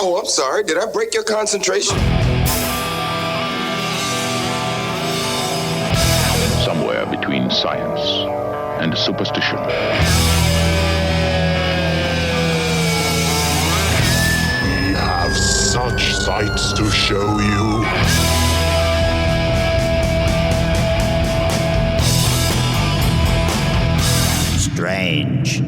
Oh, I'm sorry. Did I break your concentration? Somewhere between science and superstition. We have such sights to show you. Strange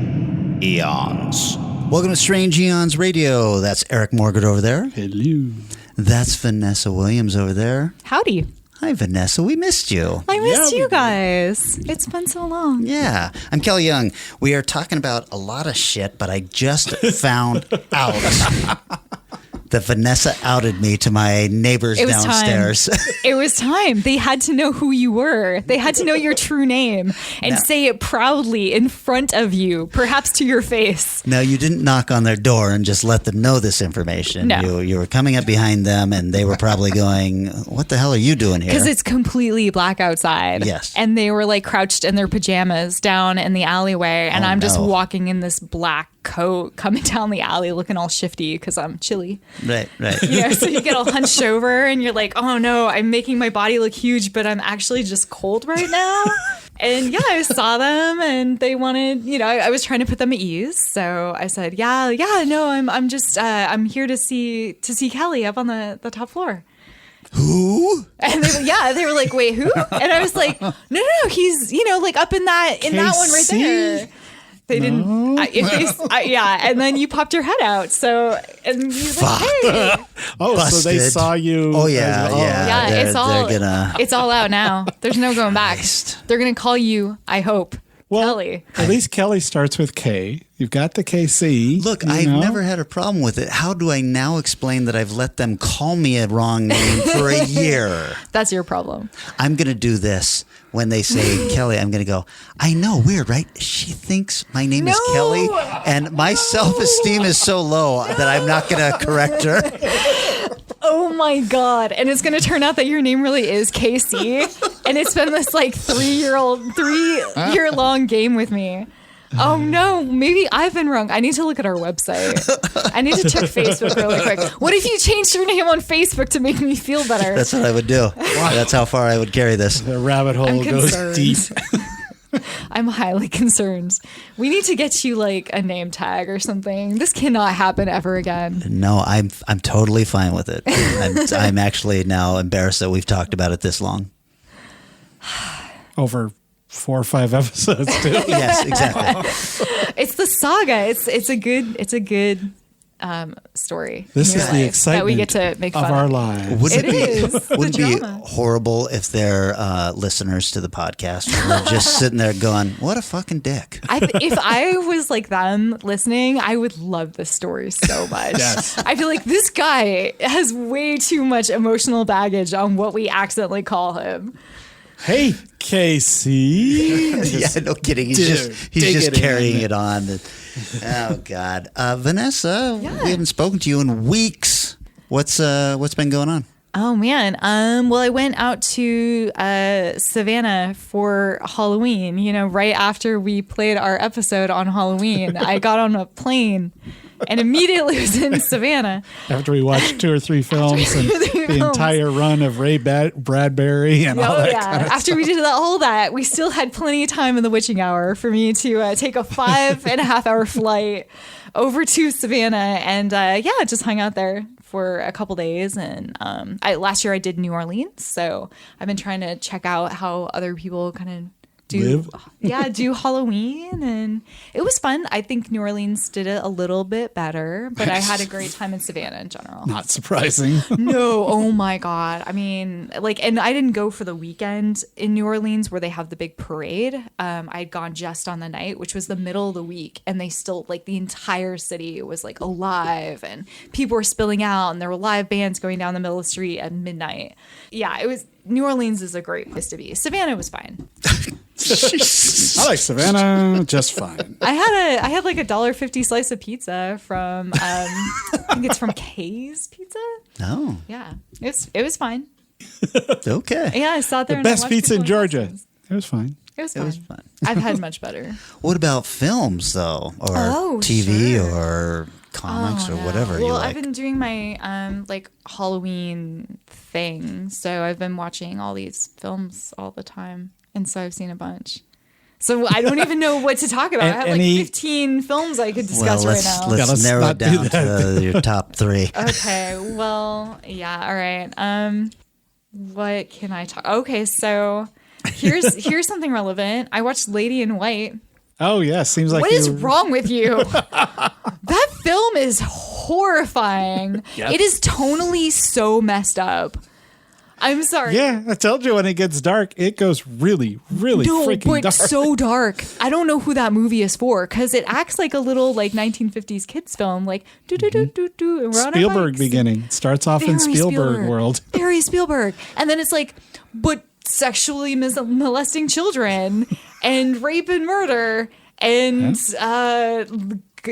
Aeons. Welcome to Strange Aeons Radio. That's Eric Morgan over there. Hello. That's Vanessa Williams over there. Howdy. Hi, Vanessa. We missed you. I missed you guys. It's been so long. Yeah. I'm Kelly Young. We are talking about a lot of shit, but I just found out that Vanessa outed me to my neighbors downstairs. It was time. They had to know who you were. They had to know your true name and say it proudly in front of you, perhaps to your face. No, you didn't knock on their door and just let them know this information. No. You were coming up behind them, and they were probably going, what the hell are you doing here? Because it's completely black outside. Yes. And they were like crouched in their pajamas down in the alleyway. And I'm just walking in this black coat coming down the alley looking all shifty because I'm chilly. Right. So you get all hunched over and you're like, oh no, I'm making my body look huge, but I'm actually just cold right now. And yeah, I saw them and they wanted, I was trying to put them at ease. So I said, no, I'm just, I'm here to see Kelly up on the top floor. Who? And they were like, wait, who? And I was like, no, he's, like up in that one right there. They didn't. And then you popped your head out. So, and you was like, hey. So they saw you. Oh, yeah. Yeah, it's all out now. There's no going back. They're going to call you, I hope, Kelly. At least Kelly starts with K. You've got the KC. Look, I've never had a problem with it. How do I now explain that I've let them call me a wrong name for a year? That's your problem. I'm going to do this. When they say Kelly, I'm going to go, I know, weird, right? She thinks my name is Kelly, and my self-esteem is so low that I'm not going to correct her. Oh my God. And it's going to turn out that your name really is Casey. And it's been this like 3-year-long game with me. Oh no, maybe I've been wrong. I need to look at our website. I need to check Facebook really quick. What if you changed your name on Facebook to make me feel better? That's what I would do. That's how far I would carry this. The rabbit hole goes deep. I'm highly concerned. We need to get you like a name tag or something. This cannot happen ever again. No, I'm totally fine with it. I'm actually now embarrassed that we've talked about it this long. Over 4 or 5 episodes too. Yes, exactly. It's the saga. It's a good story. This is the excitement that we get to make fun of our lives. Wouldn't It be horrible if they're listeners to the podcast were just sitting there going, what a fucking dick. If I was like them listening, I would love this story so much. Yes. I feel like this guy has way too much emotional baggage on what we accidentally call him. Hey, Casey. Yeah, no kidding. He's just carrying it on. Oh God, Vanessa, we haven't spoken to you in weeks. What's been going on? Oh man, well, I went out to Savannah for Halloween. Right after we played our episode on Halloween, I got on a plane and immediately was in Savannah. After we watched 2 or 3 films and the entire run of Ray Bradbury and all that kind of After we did all that, we still had plenty of time in the witching hour for me to take a 5.5-hour flight over to Savannah and just hung out there for a couple days. And last year I did New Orleans, so I've been trying to check out how other people kind of do Halloween, and it was fun. I think New Orleans did it a little bit better, but I had a great time in Savannah in general. Not surprising. No, oh my God. I mean, and I didn't go for the weekend in New Orleans where they have the big parade. I had gone just on the night, which was the middle of the week, and they still, the entire city was alive, and people were spilling out, and there were live bands going down the middle of the street at midnight. Yeah, it was. New Orleans is a great place to be. Savannah was fine. I like Savannah just fine. I had like $1.50 slice of pizza from I think it's from Kay's Pizza. Oh. Yeah. It was fine. Okay. Yeah, I sat there. The best pizza in Georgia. It was fine. It was fun. I've had much better. What about films though? Or TV sure. or comics or whatever you Well, like. I've been doing my like Halloween thing, so I've been watching all these films all the time, and so I've seen a bunch. So I don't even know what to talk about. I have like 15 films I could discuss well, right now. let's narrow not it do down to your top 3. Okay, well, yeah, all right. What can I talk? Okay, so here's something relevant. I watched Lady in White. Oh yeah, seems like What is wrong with you? That film is horrifying. Yep. It is tonally so messed up. I'm sorry. Yeah, I told you when it gets dark, it goes really, really freaking but dark. so dark. I don't know who that movie is for because it acts like a little like 1950s kids film, like do do do do do. And we're on our Spielberg bikes. beginning. Starts off in Very Spielberg world. Very Spielberg, and then it's like, but sexually molesting children and rape and murder and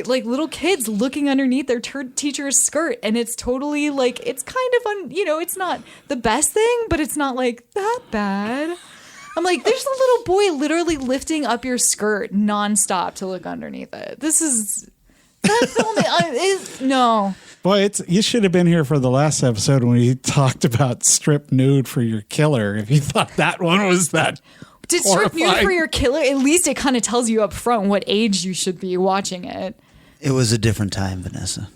like little kids looking underneath their teacher's skirt, and it's totally like it's kind of it's not the best thing, but it's not like that bad. I'm like, there's a little boy literally lifting up your skirt nonstop to look underneath it. That film is no. Boy, you should have been here for the last episode when we talked about strip nude for your killer. If you thought that one was that Did strip nude horrifying. for your killer? At least it kind of tells you up front what age you should be watching it. It was a different time, Vanessa.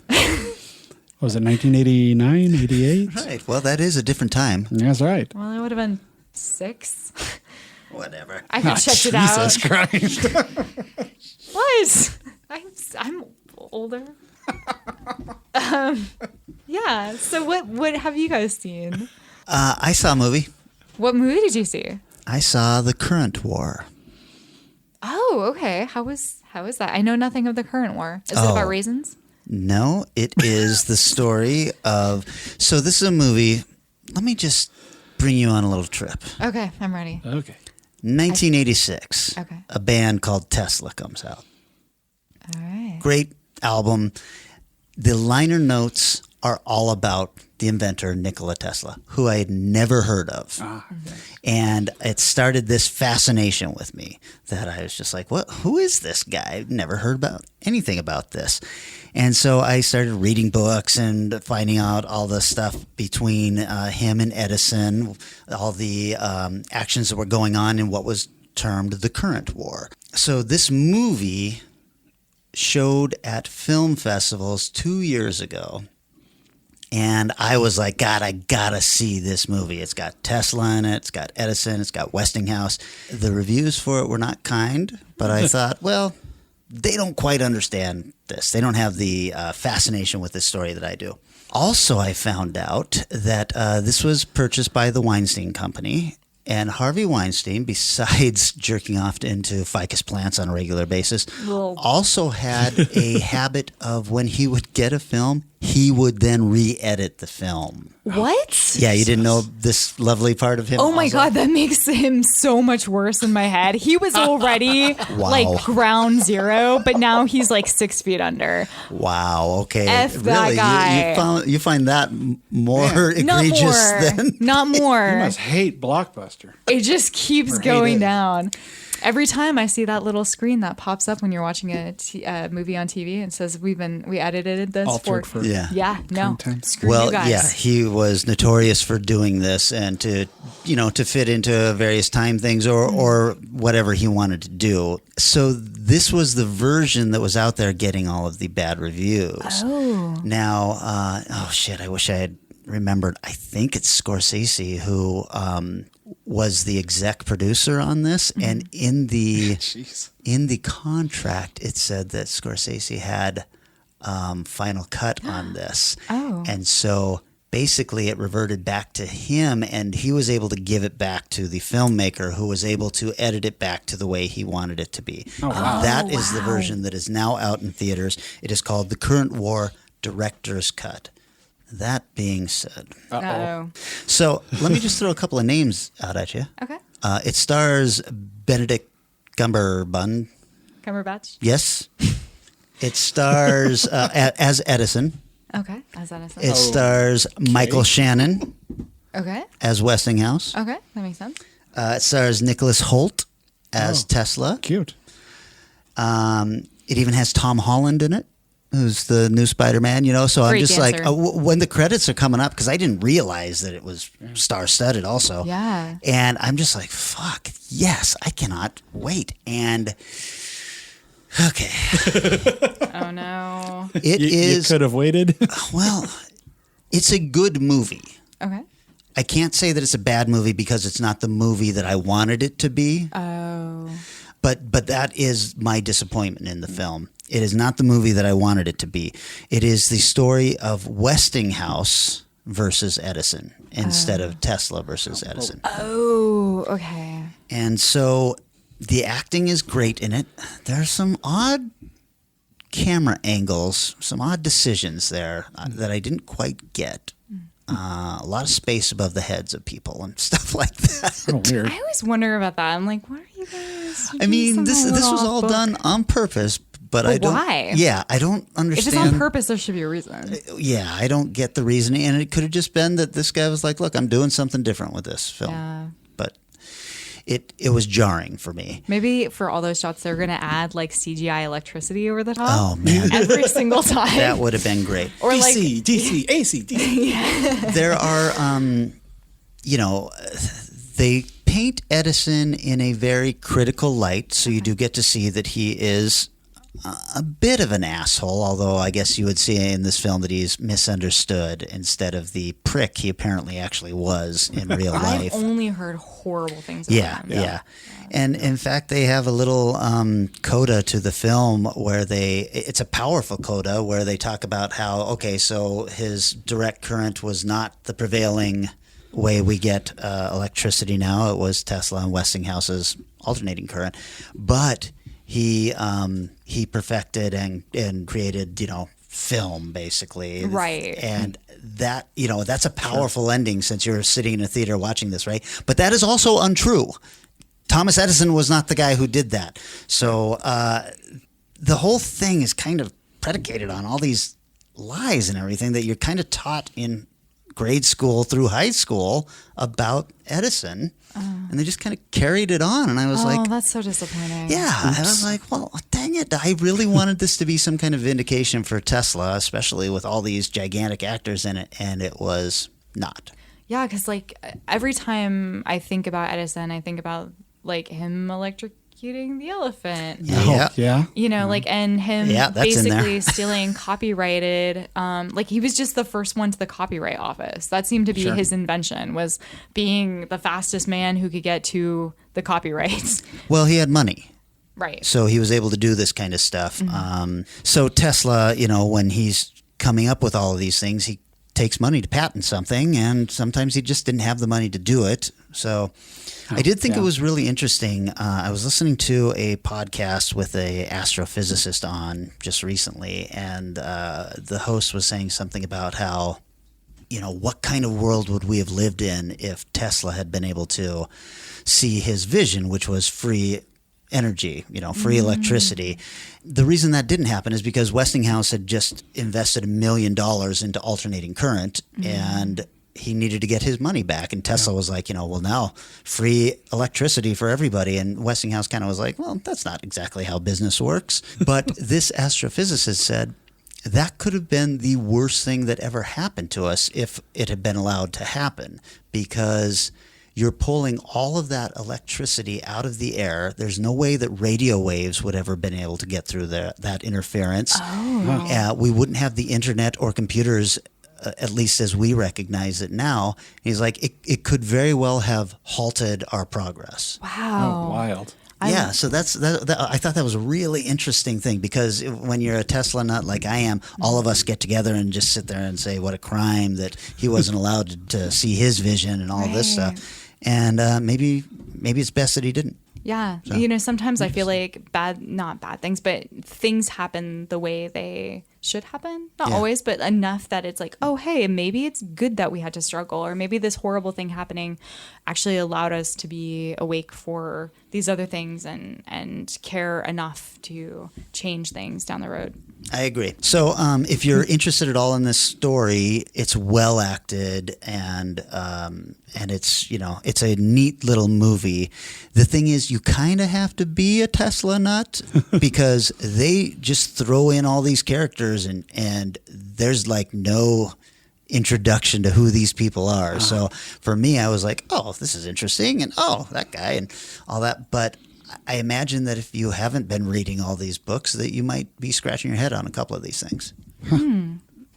Was it 1989, 88? Right. Well, that is a different time. That's right. Well, it would have been 6. Whatever. I could check it out. Jesus Christ. What? I'm older. Yeah. So what have you guys seen? I saw a movie. What movie did you see? I saw The Current War. Oh, okay. How was that? I know nothing of the current war. Is it about raisins? No, it is the story of. So this is a movie. Let me just bring you on a little trip. Okay, I'm ready. Okay. 1986. Okay. A band called Tesla comes out. All right. Great album. The liner notes are all about the inventor Nikola Tesla, who I had never heard of. And it started this fascination with me that I was just like, "What? Who is this guy? I've never heard about anything about this." And so I started reading books and finding out all the stuff between him and Edison, all the actions that were going on in what was termed the current war. So this movie showed at film festivals 2 years ago. And I was like, God, I gotta see this movie. It's got Tesla in it. It's got Edison. It's got Westinghouse. The reviews for it were not kind, but I thought, well, they don't quite understand this. They don't have the fascination with this story that I do. Also, I found out that this was purchased by the Weinstein Company. And Harvey Weinstein, besides jerking off into ficus plants on a regular basis, also had a habit of when he would get a film, he would then re-edit the film. What? Yeah, you didn't know this lovely part of him? Oh my also? God, that makes him so much worse in my head. He was already like ground zero, but now he's like 6 feet under. Wow, okay. F that guy. You find that more egregious than... Not more. You must hate Blockbuster. It just keeps going down. Every time I see that little screen that pops up when you're watching a movie on TV and says we edited this Altered for no. Screw Well, you guys. yeah, he was notorious for doing this and to fit into various time things or whatever he wanted to do. So this was the version that was out there getting all of the bad reviews. Oh. Now, I wish I had remembered. I think it's Scorsese who was the exec producer on this, and in the contract it said that Scorsese had final cut on this. And so basically it reverted back to him, and he was able to give it back to the filmmaker, who was able to edit it back to the way he wanted it to be. That is the version that is now out in theaters. It is called The Current War Director's Cut. That being said, so let me just throw a couple of names out at you. Okay. It stars Benedict Cumberbatch. Cumberbatch? Yes. It stars as Edison. Okay. As Edison. It stars Michael Shannon Okay. as Westinghouse. Okay. That makes sense. It stars Nicholas Hoult as Tesla. Cute. It even has Tom Holland in it. who's the new Spider-Man, so I'm Great just dancer. like, when the credits are coming up, because I didn't realize that it was star-studded also. Yeah. And I'm just like, fuck, yes, I cannot wait. And, okay. Oh, no. It You is, could have waited. well, it's a good movie. Okay. I can't say that it's a bad movie because it's not the movie that I wanted it to be. Oh. But that is my disappointment in the film. It is not the movie that I wanted it to be. It is the story of Westinghouse versus Edison instead of Tesla versus Edison. Oh, okay. And so the acting is great in it. There are some odd camera angles, some odd decisions there that I didn't quite get. A lot of space above the heads of people and stuff like that. Oh, weird. I always wonder about that. I'm like, what are you guys? I mean, this Something a was little all off-book. done on purpose, but I don't. why? Yeah, I don't If understand. it's on purpose, there should be a reason. Yeah, I don't get the reasoning, and it could have just been that this guy was like, "Look, I'm doing something different with this film." Yeah. But it was jarring for me. Maybe for all those shots, they're going to add like CGI electricity over the top. Oh man, Every single time. that would have been great. or like, DC, AC, DC. There are, they paint Edison in a very critical light, so you do get to see that he is a bit of an asshole, although I guess you would see in this film that he's misunderstood instead of the prick he apparently actually was in real life. I've only heard horrible things about Yeah, him. yeah. And in fact, they have a little coda to the film where it's a powerful coda where they talk about how, okay, so his direct current was not the prevailing way we get electricity now. It was Tesla and Westinghouse's alternating current. But he perfected and created, film basically. Right. And that, that's a powerful ending since you're sitting in a theater watching this, right? But that is also untrue. Thomas Edison was not the guy who did that. So the whole thing is kind of predicated on all these lies and everything that you're kind of taught in grade school through high school about Edison. And they just kind of carried it on. And I was like, that's so disappointing. yeah. And I was like, well, dang it. I really wanted this to be some kind of vindication for Tesla, especially with all these gigantic actors in it. And it was not. Yeah, because like every time I think about Edison, I think about like him electrocuting the elephant. Yeah. Like, and him Yeah, that's in there. basically stealing copyrighted, like he was just the first one to the copyright office. That seemed to be his invention, was being the fastest man who could get to the copyrights. Well, he had money. Right. So he was able to do this kind of stuff. So Tesla, when he's coming up with all of these things, he takes money to patent something, and sometimes he just didn't have the money to do it. So I did think it was really interesting. I was listening to a podcast with a astrophysicist on just recently, and the host was saying something about how, what kind of world would we have lived in if Tesla had been able to see his vision, which was free energy, free electricity. The reason that didn't happen is because Westinghouse had just invested $1 million into alternating current, and he needed to get his money back. And Tesla was like, well, now free electricity for everybody. And Westinghouse kind of was like, well, that's not exactly how business works. But this astrophysicist said that could have been the worst thing that ever happened to us if it had been allowed to happen, because you're pulling all of that electricity out of the air. There's no way that radio waves would ever been able to get through that interference. We wouldn't have the internet or computers, at least as we recognize it now. He's like, it could very well have halted our progress. Wow. Oh, wild. Yeah, so that I thought that was a really interesting thing, because when you're a Tesla nut like I am, all of us get together and just sit there and say what a crime that he wasn't allowed to see his vision and all this stuff. And maybe it's best that he didn't. Yeah. So. Sometimes I feel like not bad things, but things happen the way they should happen. Not always, but enough that it's like, oh, hey, maybe it's good that we had to struggle, or maybe this horrible thing happening actually allowed us to be awake for these other things and care enough to change things down the road. I agree. So, if you're interested at all in this story, it's well acted and it's it's a neat little movie. The thing is, you kind of have to be a Tesla nut because they just throw in all these characters and there's like no introduction to who these people are. So for me, I was like, oh, this is interesting, and oh, that guy and all that, but. I imagine that if you haven't been reading all these books, that you might be scratching your head on a couple of these things.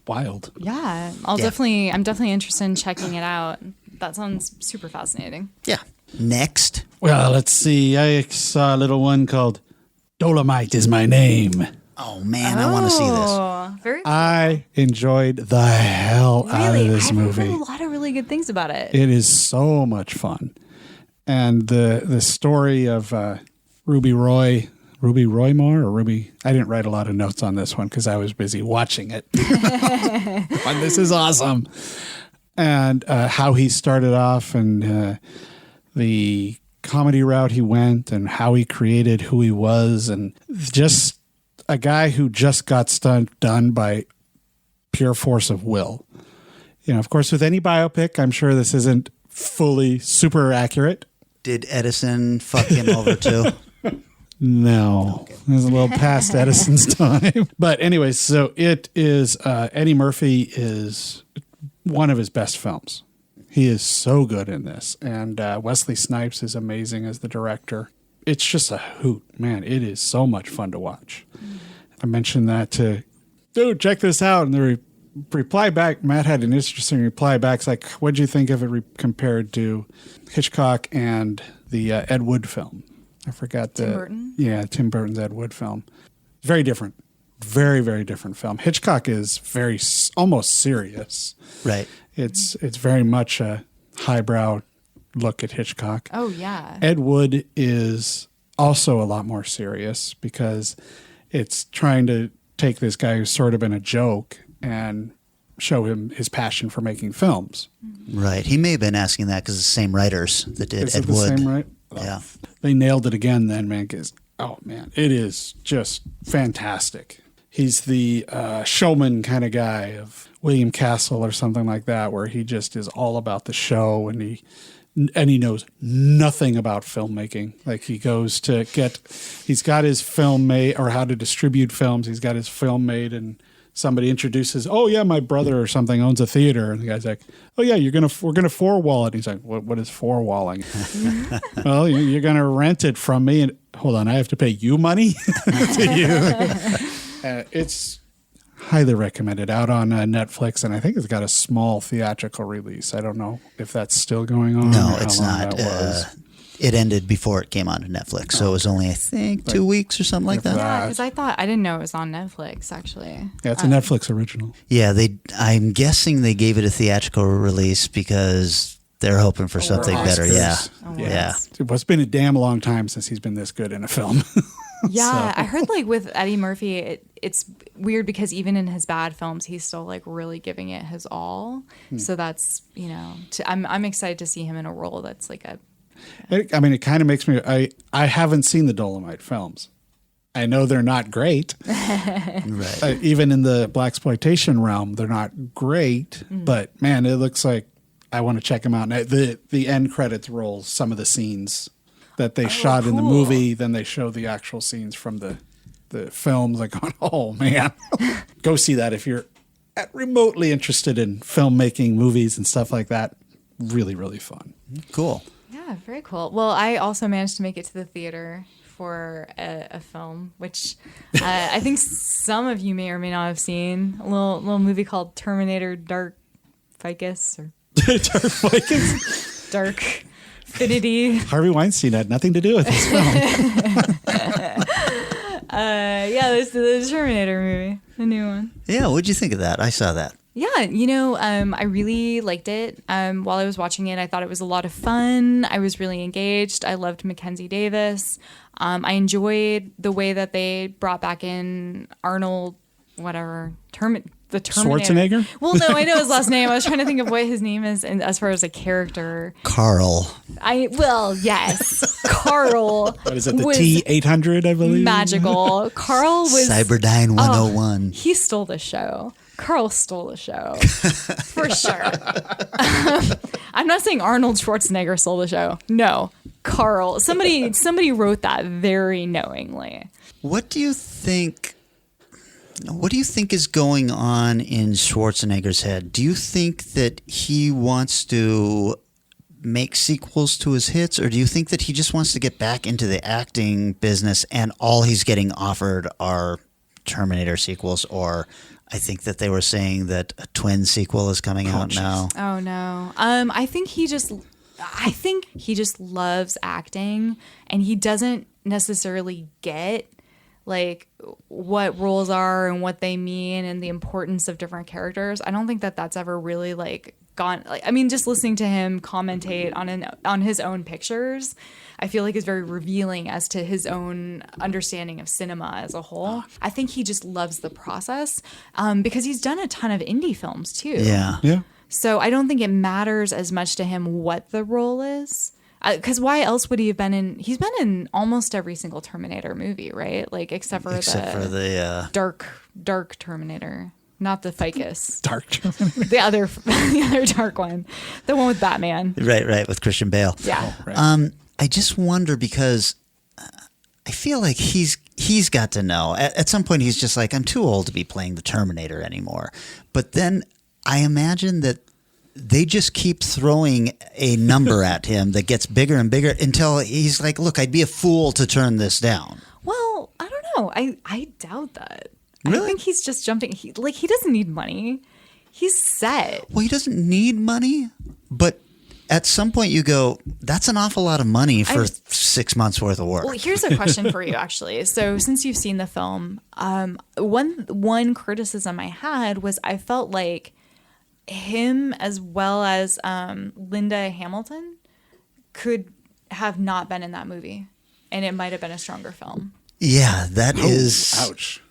Wild. Yeah, I'm definitely interested in checking it out. That sounds super fascinating. Yeah. Next. Well, let's see. I saw a little one called Dolomite is My Name. Oh, man, I want to see this. Very cool. I enjoyed the hell out of this movie. I've heard a lot of really good things about it. It is so much fun. And the story of Ruby Roy Moore or Ruby. I didn't write a lot of notes on this one because I was busy watching it. But this is awesome. And how he started off and the comedy route he went and how he created who he was, and just a guy who just got done by pure force of will. Of course, with any biopic, I'm sure this isn't fully super accurate. Did Edison fuck him over too? No, it was a little past Edison's time. But anyways, so it is, Eddie Murphy is one of his best films. He is so good in this. And Wesley Snipes is amazing as the director. It's just a hoot, man. It is so much fun to watch. I mentioned that to, dude, check this out. And the reply back, Matt had an interesting reply back. It's like, what'd you think of it compared to Hitchcock and the Ed Wood film? I forgot Tim Burton? Yeah, Tim Burton's Ed Wood film. Very different. Very, very different film. Hitchcock is very almost serious. Right. It's very much a highbrow look at Hitchcock. Oh, yeah. Ed Wood is also a lot more serious because it's trying to take this guy who's sort of been a joke and show him his passion for making films. Right. He may have been asking that because it's the same writers that did Is Ed it the Wood. same, right? Yeah. They nailed it again then, man. Oh, man, it is just fantastic. He's the showman kind of guy of William Castle or something like that, where he just is all about the show and he knows nothing about filmmaking. Like he's got his film made, or how to distribute films. He's got his film made, and somebody introduces, oh yeah, my brother or something owns a theater, and the guy's like, oh yeah, we're gonna four-wall it. He's like, what is four-walling? Well, you're gonna rent it from me, and hold on, I have to pay you money to you. It's highly recommended, out on Netflix, and I think it's got a small theatrical release. I don't know if that's still going on. No, or how it's long not. that was. It ended before it came onto Netflix, so it was only, I think, 2 weeks or something like that. Yeah, because I didn't know it was on Netflix, actually. Yeah, it's a Netflix original. Yeah, I'm guessing they gave it a theatrical release because they're hoping for something better. Yeah. Yeah. It's been a damn long time since he's been this good in a film. Yeah, I heard like with Eddie Murphy, it's weird because even in his bad films, he's still like really giving it his all. So that's, I'm excited to see him in a role that's like it kind of makes me, I haven't seen the Dolomite films. I know they're not great. Right. Even in the blaxploitation realm, they're not great. But man, it looks like I want to check them out. And the end credits roll some of the scenes that they shot in the movie. Then they show the actual scenes from the films. Like, oh man, go see that if you're remotely interested in filmmaking, movies, and stuff like that. Really, really fun. Cool. Yeah, very cool. Well, I also managed to make it to the theater for a film, which I think some of you may or may not have seen. A little movie called Terminator Dark Ficus or Dark Ficus? Dark Finity. Harvey Weinstein had nothing to do with this film. This the Terminator movie, the new one. Yeah, what'd you think of that? I saw that. Yeah, I really liked it. While I was watching it, I thought it was a lot of fun. I was really engaged. I loved Mackenzie Davis. I enjoyed the way that they brought back in Arnold whatever the Terminator. Schwarzenegger? Well, no, I know his last name. I was trying to think of what his name is, and as far as a character, Carl. Yes, Carl. What is it? The was T-800, I believe. magical. Carl was Cyberdyne 101. He stole the show. Carl stole the show for sure. I'm not saying Arnold Schwarzenegger stole the show. No, Carl. Somebody wrote that very knowingly. What do you think? What do you think is going on in Schwarzenegger's head? Do you think that he wants to make sequels to his hits, or do you think that he just wants to get back into the acting business and all he's getting offered are Terminator sequels? Or I think that they were saying that a twin sequel is coming out now. Oh no. I think he just loves acting, and he doesn't necessarily get like what roles are and what they mean and the importance of different characters. I don't think that that's ever really like gone. Like, I mean, just listening to him commentate on his own pictures, I feel like is very revealing as to his own understanding of cinema as a whole. I think he just loves the process because he's done a ton of indie films too. Yeah. So I don't think it matters as much to him what the role is. Because why else would he have been in? He's been in almost every single Terminator movie, right? Like except for the dark Terminator, not the ficus. Dark Terminator. the other dark one, the one with Batman. Right, with Christian Bale. Yeah. Oh, right. I just wonder because I feel like he's got to know. At some point, he's just like, I'm too old to be playing the Terminator anymore. But then I imagine that they just keep throwing a number at him that gets bigger and bigger until he's like, look, I'd be a fool to turn this down. Well, I don't know. I doubt that. Really? I think he's just jumping. He doesn't need money. He's set. Well, he doesn't need money, but at some point you go, that's an awful lot of money for 6 months worth of work. Well, here's a question for you, actually. So since you've seen the film, one criticism I had was I felt like him as well as Linda Hamilton could have not been in that movie, and it might have been a stronger film. Yeah, that is. Ouch.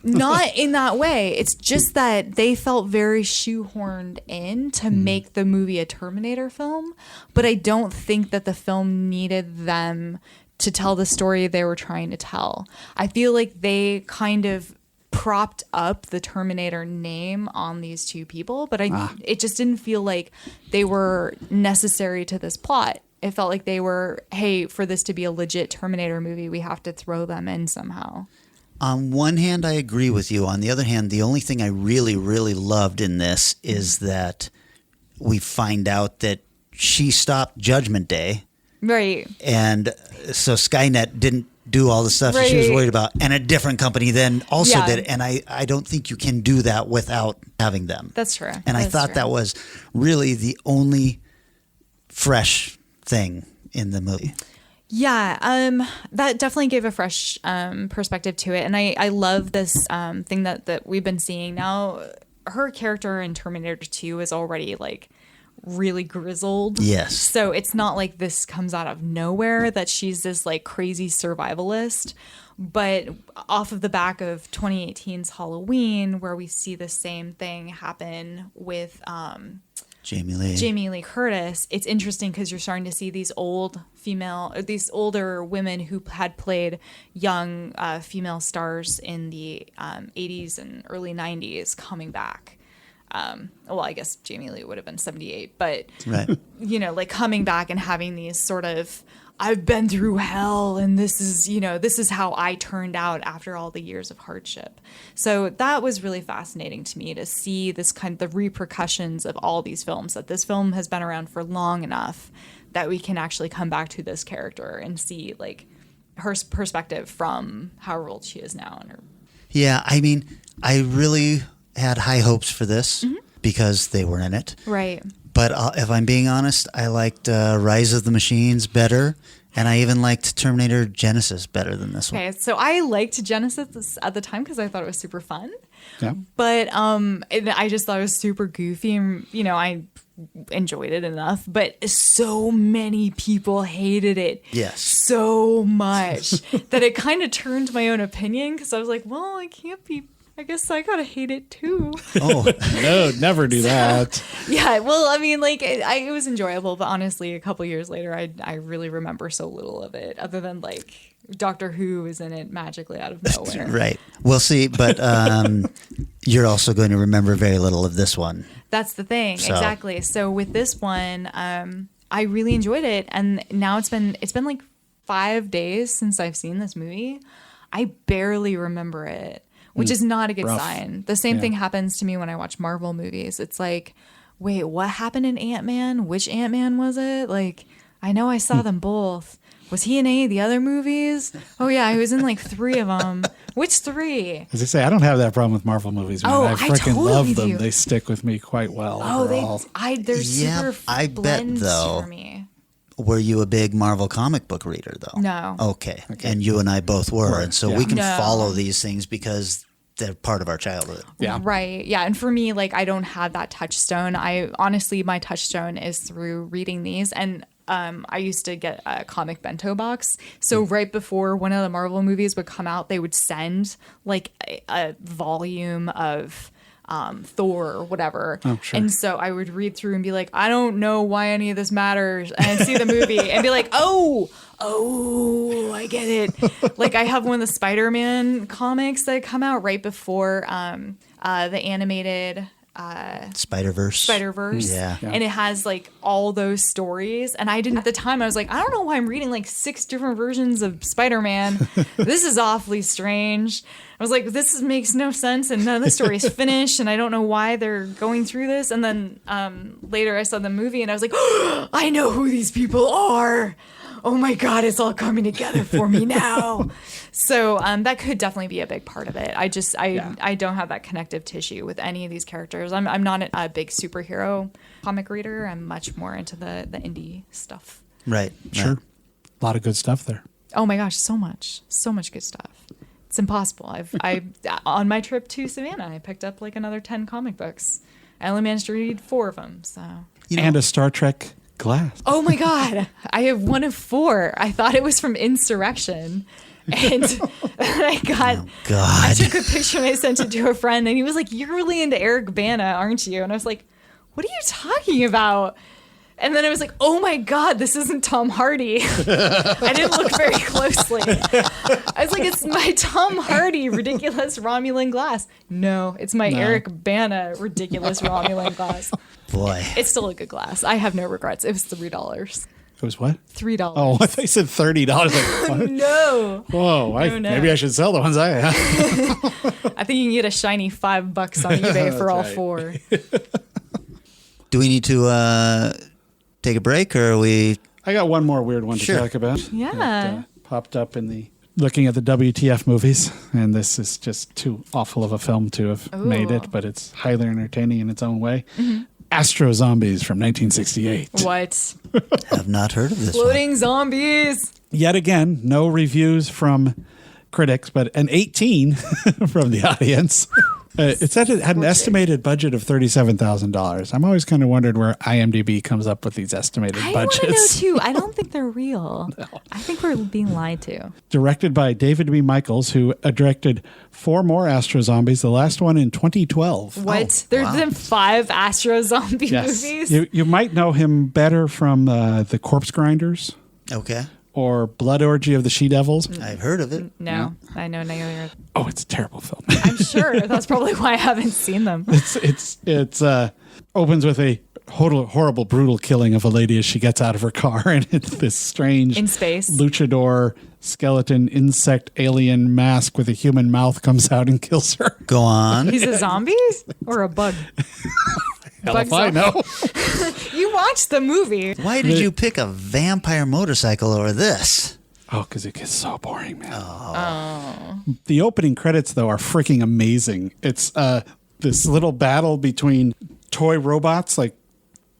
Not in that way. It's just that they felt very shoehorned in to make the movie a Terminator film, but I don't think that the film needed them to tell the story they were trying to tell. I feel like they kind of propped up the Terminator name on these two people, but it just didn't feel like they were necessary to this plot. It felt like they were, hey, for this to be a legit Terminator movie, we have to throw them in somehow. On one hand, I agree with you. On the other hand, the only thing I really, really loved in this is that we find out that she stopped Judgment Day. Right. And so Skynet didn't do all the stuff that she was worried about. And a different company then also did. And I don't think you can do that without having them. That's true. And I thought that was really the only fresh thing in the movie. Yeah, that definitely gave a fresh perspective to it. And I love this thing that we've been seeing now. Her character in Terminator 2 is already like really grizzled. Yes. So it's not like this comes out of nowhere that she's this like crazy survivalist. But off of the back of 2018's Halloween, where we see the same thing happen with Jamie Lee Curtis, it's interesting because you're starting to see these older women who had played young female stars in the 80s and early 90s coming back. Well, I guess Jamie Lee would have been 78, but like coming back and having these sort of, I've been through hell and this is how I turned out after all the years of hardship. So that was really fascinating to me to see this kind of the repercussions of all these films, that this film has been around for long enough that we can actually come back to this character and see like her perspective from however old she is now. Yeah, I mean, I really had high hopes for this because they were in it. Right. But if I'm being honest, I liked Rise of the Machines better, and I even liked Terminator Genesis better than this one. Okay, so I liked Genesis at the time because I thought it was super fun. Yeah. But I just thought it was super goofy, and I enjoyed it enough. But so many people hated it. Yes. So much that it kind of turned my own opinion because I was like, well, I can't be I guess I gotta hate it too. Oh, No, never do that. Yeah, well, I mean, like it was enjoyable, but honestly, a couple years later, I really remember so little of it, other than like Doctor Who is in it magically out of nowhere. right. We'll see, but you're also going to remember very little of this one. That's the thing, So- exactly. So with this one, I really enjoyed it, and now it's been like 5 days since I've seen this movie. I barely remember it, which is not a good Rough. sign. The same thing happens to me when I watch Marvel movies. It's like, wait, what happened in Ant-Man? Which Ant-Man was it? Like, I know I saw them both. Was he in any of the other movies? Oh yeah, he was in like 3 of them. Which 3? As I say, I don't have that problem with Marvel movies. Man. Oh, I I freaking totally love them. do. They stick with me quite well. Oh, overall. they're Yeah, super I bet, blends though. for me. Were you a big Marvel comic book reader, though? No. Okay. And you and I both were. And so yeah. we can No. follow these things because they're part of our childhood. Yeah. Right. Yeah. And for me, like, I don't have that touchstone. My touchstone is through reading these. And I used to get a comic bento box. So right before one of the Marvel movies would come out, they would send like a volume of Thor or whatever. Oh, sure. And so I would read through and be like, I don't know why any of this matters. And I'd see the movie and be like, oh, I get it. Like I have one of the Spider-Man comics that come out right before the animated Spider-Verse. Yeah. And it has like all those stories. And I didn't at the time, I was like, I don't know why I'm reading like 6 different versions of Spider-Man. This is awfully strange. I was like, this makes no sense, and none of the story is finished, and I don't know why they're going through this. And then later I saw the movie and I was like, oh, I know who these people are. Oh my God, it's all coming together for me now. So that could definitely be a big part of it. I don't have that connective tissue with any of these characters. I'm not a big superhero comic reader. I'm much more into the indie stuff. Right. Sure. A lot of good stuff there. Oh my gosh, so much good stuff. It's impossible. I on my trip to Savannah, I picked up like another 10 comic books. I only managed to read 4 of them. So. And a Star Trek glass. Oh my God. I have 1 of 4. I thought it was from Insurrection. And I God. took a picture and I sent it to a friend and he was like, you're really into Eric Bana, aren't you? And I was like, what are you talking about? And then I was like, oh my God, this isn't Tom Hardy. I didn't look very closely. I was like, it's my Tom Hardy ridiculous Romulan glass. No, it's my Eric Bana ridiculous Romulan glass. Boy. It's still a good glass. I have no regrets. It was $3. It was what? $3. Oh, I thought you said $30. Like, what? No. Whoa, No. maybe I should sell the ones I have. I think you can get a shiny $5 on eBay for all right. 4. Do we need to take a break, or are we? I got one more weird one to Sure. talk about. Yeah. That, popped up in the looking at the WTF movies, and this is just too awful of a film to have made it, but it's highly entertaining in its own way. Astro Zombies from 1968. What? Have not heard of this one. Floating zombies. Yet again, no reviews from critics, but an 18 from the audience. It said it had an estimated budget of $37,000. I'm always kind of wondered where IMDb comes up with these estimated I want budgets. to know too. I don't think they're real. I think we're being lied to. Directed by David B. Michaels, who directed 4 more Astro Zombies, the last one in 2012. What? There's been 5 Astro Zombie Yes. movies. You might know him better from The Corpse Grinders Okay. or Blood Orgy of the She-Devils. I've heard of it. No, I know neither. Oh, it's a terrible film. I'm sure that's probably why I haven't seen them. It's opens with a horrible, brutal killing of a lady as she gets out of her car, and it's this strange In space. luchador skeleton insect alien mask with a human mouth comes out and kills her. Go on. He's a zombie or a bug? Hell Bug if I know. You watched the movie. Why did you pick a vampire motorcycle over this? Oh, because it gets so boring, man. The opening credits, though, are freaking amazing. It's this little battle between toy robots, like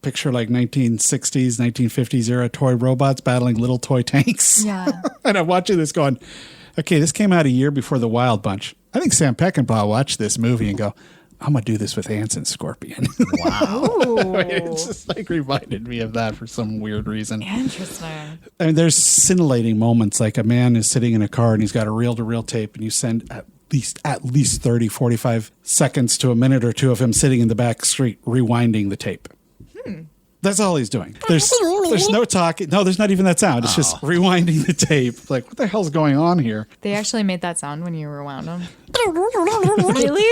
picture like 1960s, 1950s era toy robots battling little toy tanks. Yeah. And I'm watching this going, okay, this came out a year before The Wild Bunch. I think Sam Peckinpah watched this movie and go, I'm going to do this with Ants and Scorpion. Ooh. It's just like reminded me of that for some weird reason. Interesting. I mean, there's scintillating moments, like a man is sitting in a car and he's got a reel-to-reel tape, and you send at least 30, 45 seconds to a minute or two of him sitting in the back street rewinding the tape. That's all he's doing. There's no talking. No, there's not even that sound. It's just rewinding the tape. Like, what the hell's going on here? They actually made that sound when you rewound them. Really?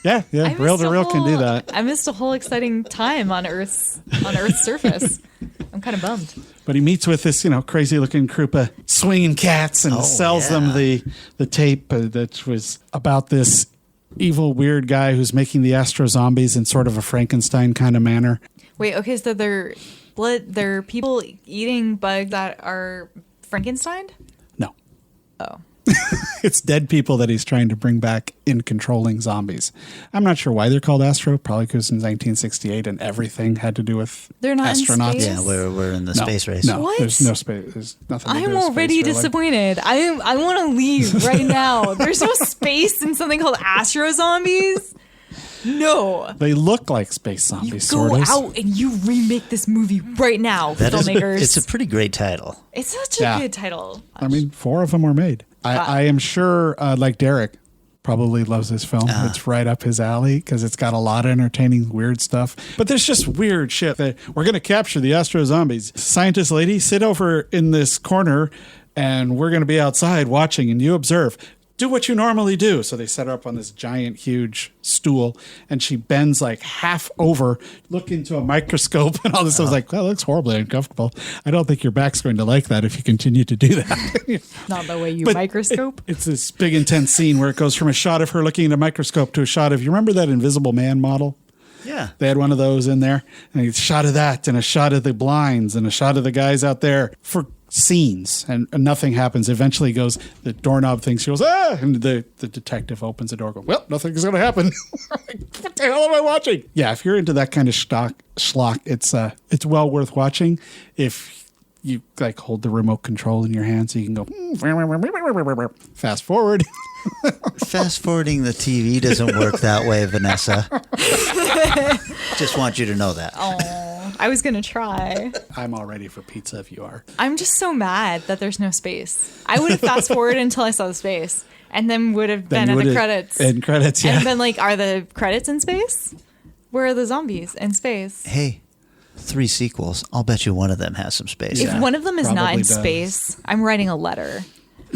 Yeah, reel to reel can do that. I missed a whole exciting time on Earth's surface. I'm kind of bummed. But he meets with this, crazy looking group of swinging cats and sells them the tape that was about this evil, weird guy who's making the Astro Zombies in sort of a Frankenstein kind of manner. Wait, okay, so they're people eating bugs that are Frankenstein? No. Oh. It's dead people that he's trying to bring back in controlling zombies. I'm not sure why they're called Astro. Probably because in 1968 and everything had to do with they're not astronauts. In space? Yeah, we're in the space race. No, What? There's no space. There's nothing. To do I'm with already space, really. disappointed. I want to leave right now. There's no space in something called Astro Zombies. No. They look like space You zombies, go sort of. out and you remake this movie right now, filmmakers. It's a pretty great title. It's such a good title. I mean, 4 of them were made. I am sure, like Derek, probably loves this film. It's right up his alley because it's got a lot of entertaining, weird stuff. But there's just weird shit that we're going to capture the Astro Zombies. Scientist lady, sit over in this corner and we're going to be outside watching and you observe. Do what you normally do. So they set her up on this giant, huge stool, and she bends like half over, look into a microscope, and all this. I was like, well, that looks horribly uncomfortable. I don't think your back's going to like that if you continue to do that. Not the way you But microscope. It's this big, intense scene where it goes from a shot of her looking into a microscope to a shot of, you remember that Invisible Man model? Yeah. They had one of those in there, and a shot of that, and a shot of the blinds, and a shot of the guys out there for scenes, and nothing happens. Eventually goes, the doorknob thing, she goes, and the detective opens the door, goes, well, nothing's going to happen. What the hell am I watching? Yeah, if you're into that kind of schlock, it's well worth watching if you like hold the remote control in your hand so you can go fast forward. Fast forwarding the TV doesn't work that way, Vanessa. Just want you to know that. Oh, I was going to try. I'm all ready for pizza if you are. I'm just so mad that there's no space. I would have fast forwarded until I saw the space and then would have been at the credits. And credits, yeah. And been like, are the credits in space? Where are the zombies in space? Hey, 3 sequels. I'll bet you one of them has some space. If one of them is not probably in does. space, I'm writing a letter.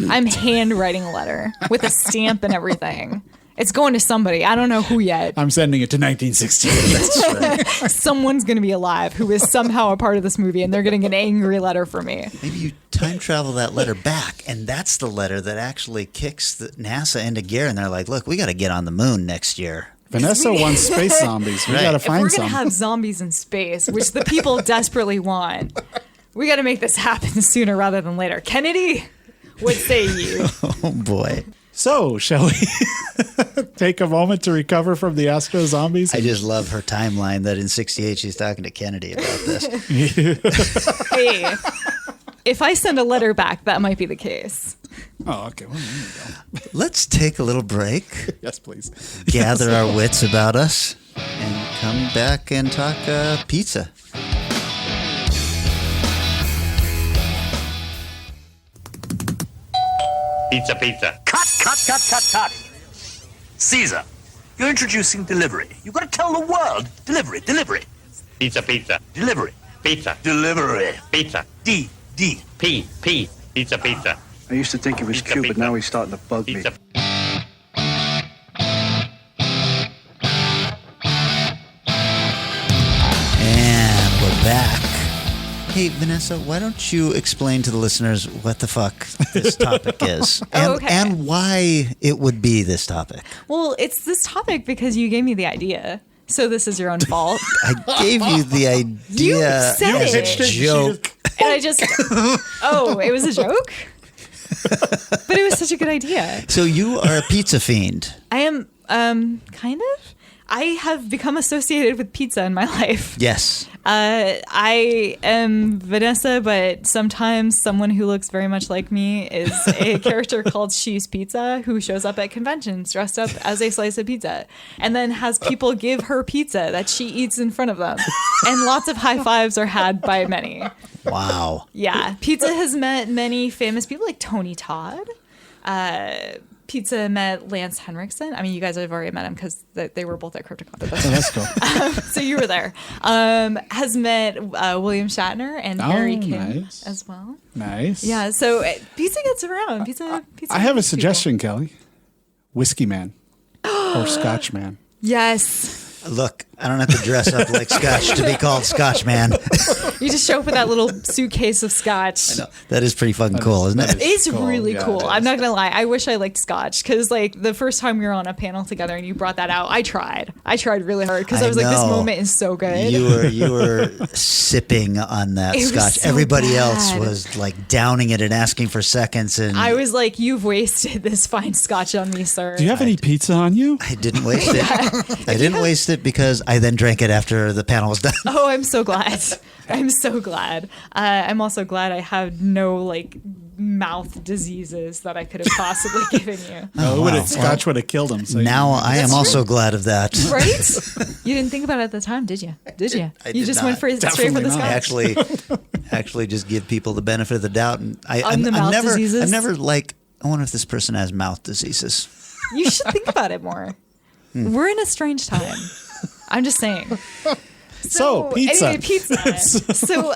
I'm handwriting a letter with a stamp and everything. It's going to somebody. I don't know who yet. I'm sending it to 1968. That's right. Someone's going to be alive who is somehow a part of this movie, and they're getting an angry letter from me. Maybe you time travel that letter back, and that's the letter that actually kicks the NASA into gear, and they're like, look, we got to get on the moon next year. Vanessa wants space zombies. We Right. got to If find we're some. going to have zombies in space, which the people desperately want, we got to make this happen sooner rather than later. Kennedy, what say you? Oh, boy. So, shall we take a moment to recover from the Astro Zombies? I just love her timeline that in 68 she's talking to Kennedy about this. Hey, if I send a letter back, that might be the case. Oh, okay. Well, there you go. Let's take a little break, Yes, please. gather our wits about us, and come back and talk pizza. Pizza, pizza. Cut. Caesar, you're introducing delivery. You've got to tell the world. Delivery. Pizza, pizza. Delivery. Pizza. Delivery. Pizza. D. P. Pizza, pizza. I used to think he was Pizza, cute, but pizza. now he's starting to bug me. Pizza. And we're back. Hey, Vanessa, why don't you explain to the listeners what the fuck this topic is and, okay. and why it would be this topic? Well, it's this topic because you gave me the idea. So this is your own fault. I gave you the idea You said as it. a joke. And I just, oh, it was a joke? But it was such a good idea. So you are a pizza fiend. I am, kind of. I have become associated with pizza in my life. Yes. I am Vanessa, but sometimes someone who looks very much like me is a character called She's Pizza who shows up at conventions dressed up as a slice of pizza and then has people give her pizza that she eats in front of them. And lots of high fives are had by many. Wow. Yeah. Pizza has met many famous people like Tony Todd. Pizza met Lance Henriksen. I mean, you guys have already met him because they were both at CryptoCon. But That's cool. so you were there. Has met William Shatner and Harry Kim nice. as well. Nice. Yeah, so pizza gets around. Pizza. I have a meets suggestion, Kelly. Whiskey Man or Scotch Man. people. Yes. Look, I don't have to dress up like Scotch to be called Scotch Man. You just show up with that little suitcase of scotch. That is pretty fucking cool, isn't it? It's cool. really Yeah, cool. it is. I'm not gonna lie. I wish I liked scotch because, like, the first time we were on a panel together and you brought that out, I tried really hard because I was like, this know. moment is so good. You were sipping on that It was Scotch. so Everybody else bad. was like downing it and asking for seconds, and I was like, you've wasted this fine scotch on me, sir. Do you have any pizza on you? I didn't waste it. I didn't waste it because I then drank it after the panel was done. Oh, I'm so glad. I'm so glad. I'm also glad I have no like mouth diseases that I could have possibly given you. No, Scotch would have killed him. So Now I am That's also glad of that. Right? You didn't think about it at the time, did you? Did you? I You did just not. went for straight for the Definitely not. scotch. Actually just give people the benefit of the doubt. And On the mouth diseases? I'm never like, I wonder if this person has mouth diseases. You should think about it more. We're in a strange time. I'm just saying. So, pizza. Anyway, pizza. So,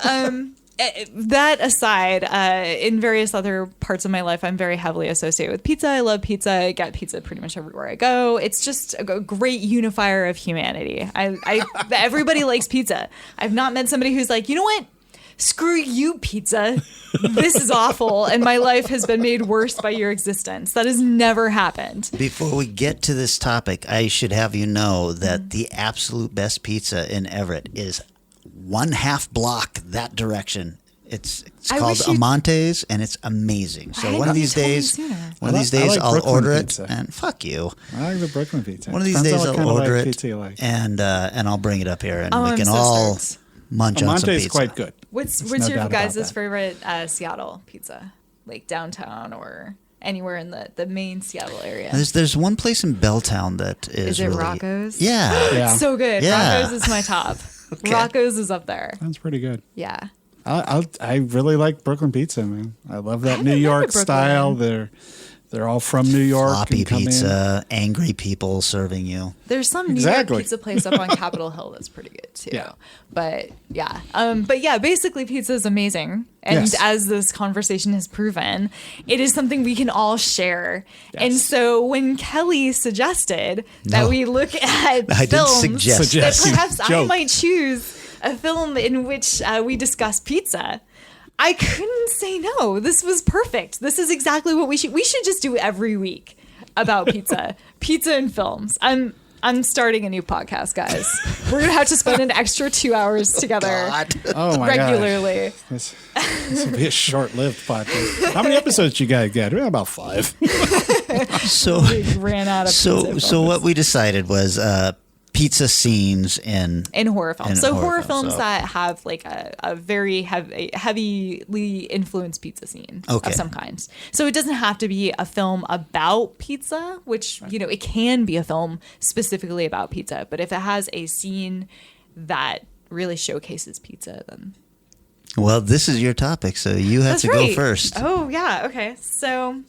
that aside, in various other parts of my life, I'm very heavily associated with pizza. I love pizza. I get pizza pretty much everywhere I go. It's just a great unifier of humanity. Everybody likes pizza. I've not met somebody who's like, you know what? Screw you, pizza. This is awful, and my life has been made worse by your existence. That has never happened. Before we get to this topic, I should have you know that the absolute best pizza in Everett is 1/2 block that direction. It's I called wish you- Amante's, and it's amazing. So Why one of didn't these you tell me days, sooner? one of these I days, like I'll Brooklyn order pizza. it, and fuck you. I like the Brooklyn pizza. One of these Depends days, on what I'll kind of order like it, pizza you like. and I'll bring it up here, and Oh, we I'm can so all stoked. munch on some Monte's pizza. quite good. What's There's your no doubt about guys' that. favorite Seattle pizza? Like downtown or anywhere in the main Seattle area? There's one place in Belltown that Is it really, Rocco's? Yeah. Yeah. So good. Yeah. Rocco's is my top. Okay. Rocco's is up there. Sounds pretty good. Yeah. I really like Brooklyn pizza, man. I love that haven't New been to York Brooklyn. style. They're all from New York. Floppy and come in. pizza, angry people serving you. There's some Exactly. New York pizza place up on Capitol Hill that's pretty good too. Yeah. But yeah, basically pizza is amazing. And Yes. as this conversation has proven, it is something we can all share. And Yes. so when Kelly suggested that No. we look at I didn't films suggest. that Suggest. perhaps I Joke. might choose a film in which we discuss pizza, I couldn't say no. This was perfect. This is exactly what we should just do every week about pizza. Pizza and films. I'm starting a new podcast, guys. We're gonna have to spend an extra 2 hours together Oh my regularly. gosh. This will be a short-lived podcast. How many episodes you guys get? About 5. So, We ran out of pizza so films. what we decided was pizza scenes in Horror films. in So horror horror films, films so- that have like a very heavily influenced pizza scene Okay. of some kind. So it doesn't have to be a film about pizza, which, it can be a film specifically about pizza. But if it has a scene that really showcases pizza, then Well, this is your topic, so you have that's to right. go first. Oh, yeah. Okay. So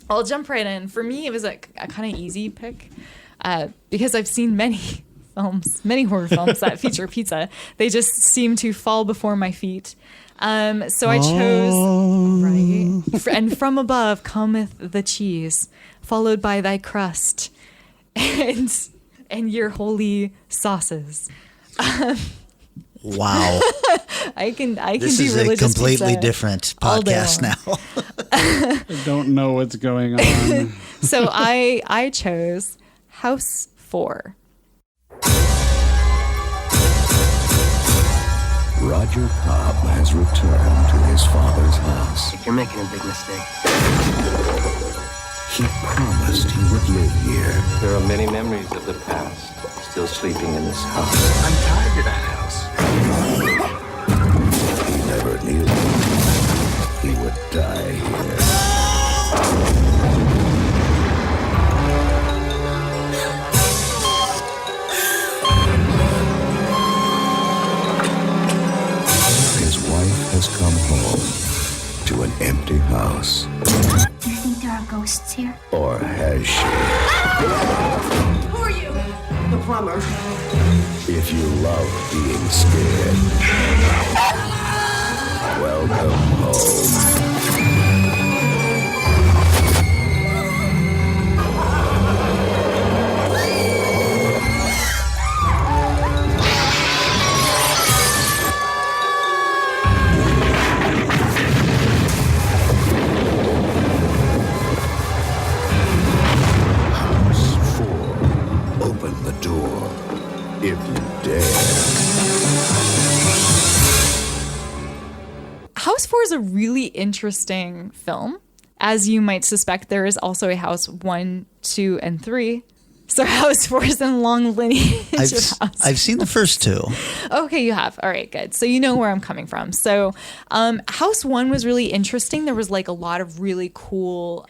I'll jump right in. For me, it was a kind of easy pick because I've seen many horror films that feature pizza. They just seem to fall before my feet. So I chose, right? And from above cometh the cheese, followed by thy crust and your holy sauces. Wow, I can this do is a religious completely pizza different all day podcast long. now. I don't know what's going on. So I chose House 4. Roger Cobb has returned to his father's house. You're making a big mistake. He promised he would live here. There are many memories of the past still sleeping in this house. I'm tied to that house. He never knew he would die here. His wife has come home to an empty house. Do you think there are ghosts here? Or does she? Who are you? The plumber. If you love being scared, welcome home. Open the door, if you dare. House 4 is a really interesting film. As you might suspect, there is also a House 1, 2, and 3. So House 4 is in long lineage of House. I've seen the first two. Okay, you have. All right, good. So you know where I'm coming from. So House 1 was really interesting. There was like a lot of really cool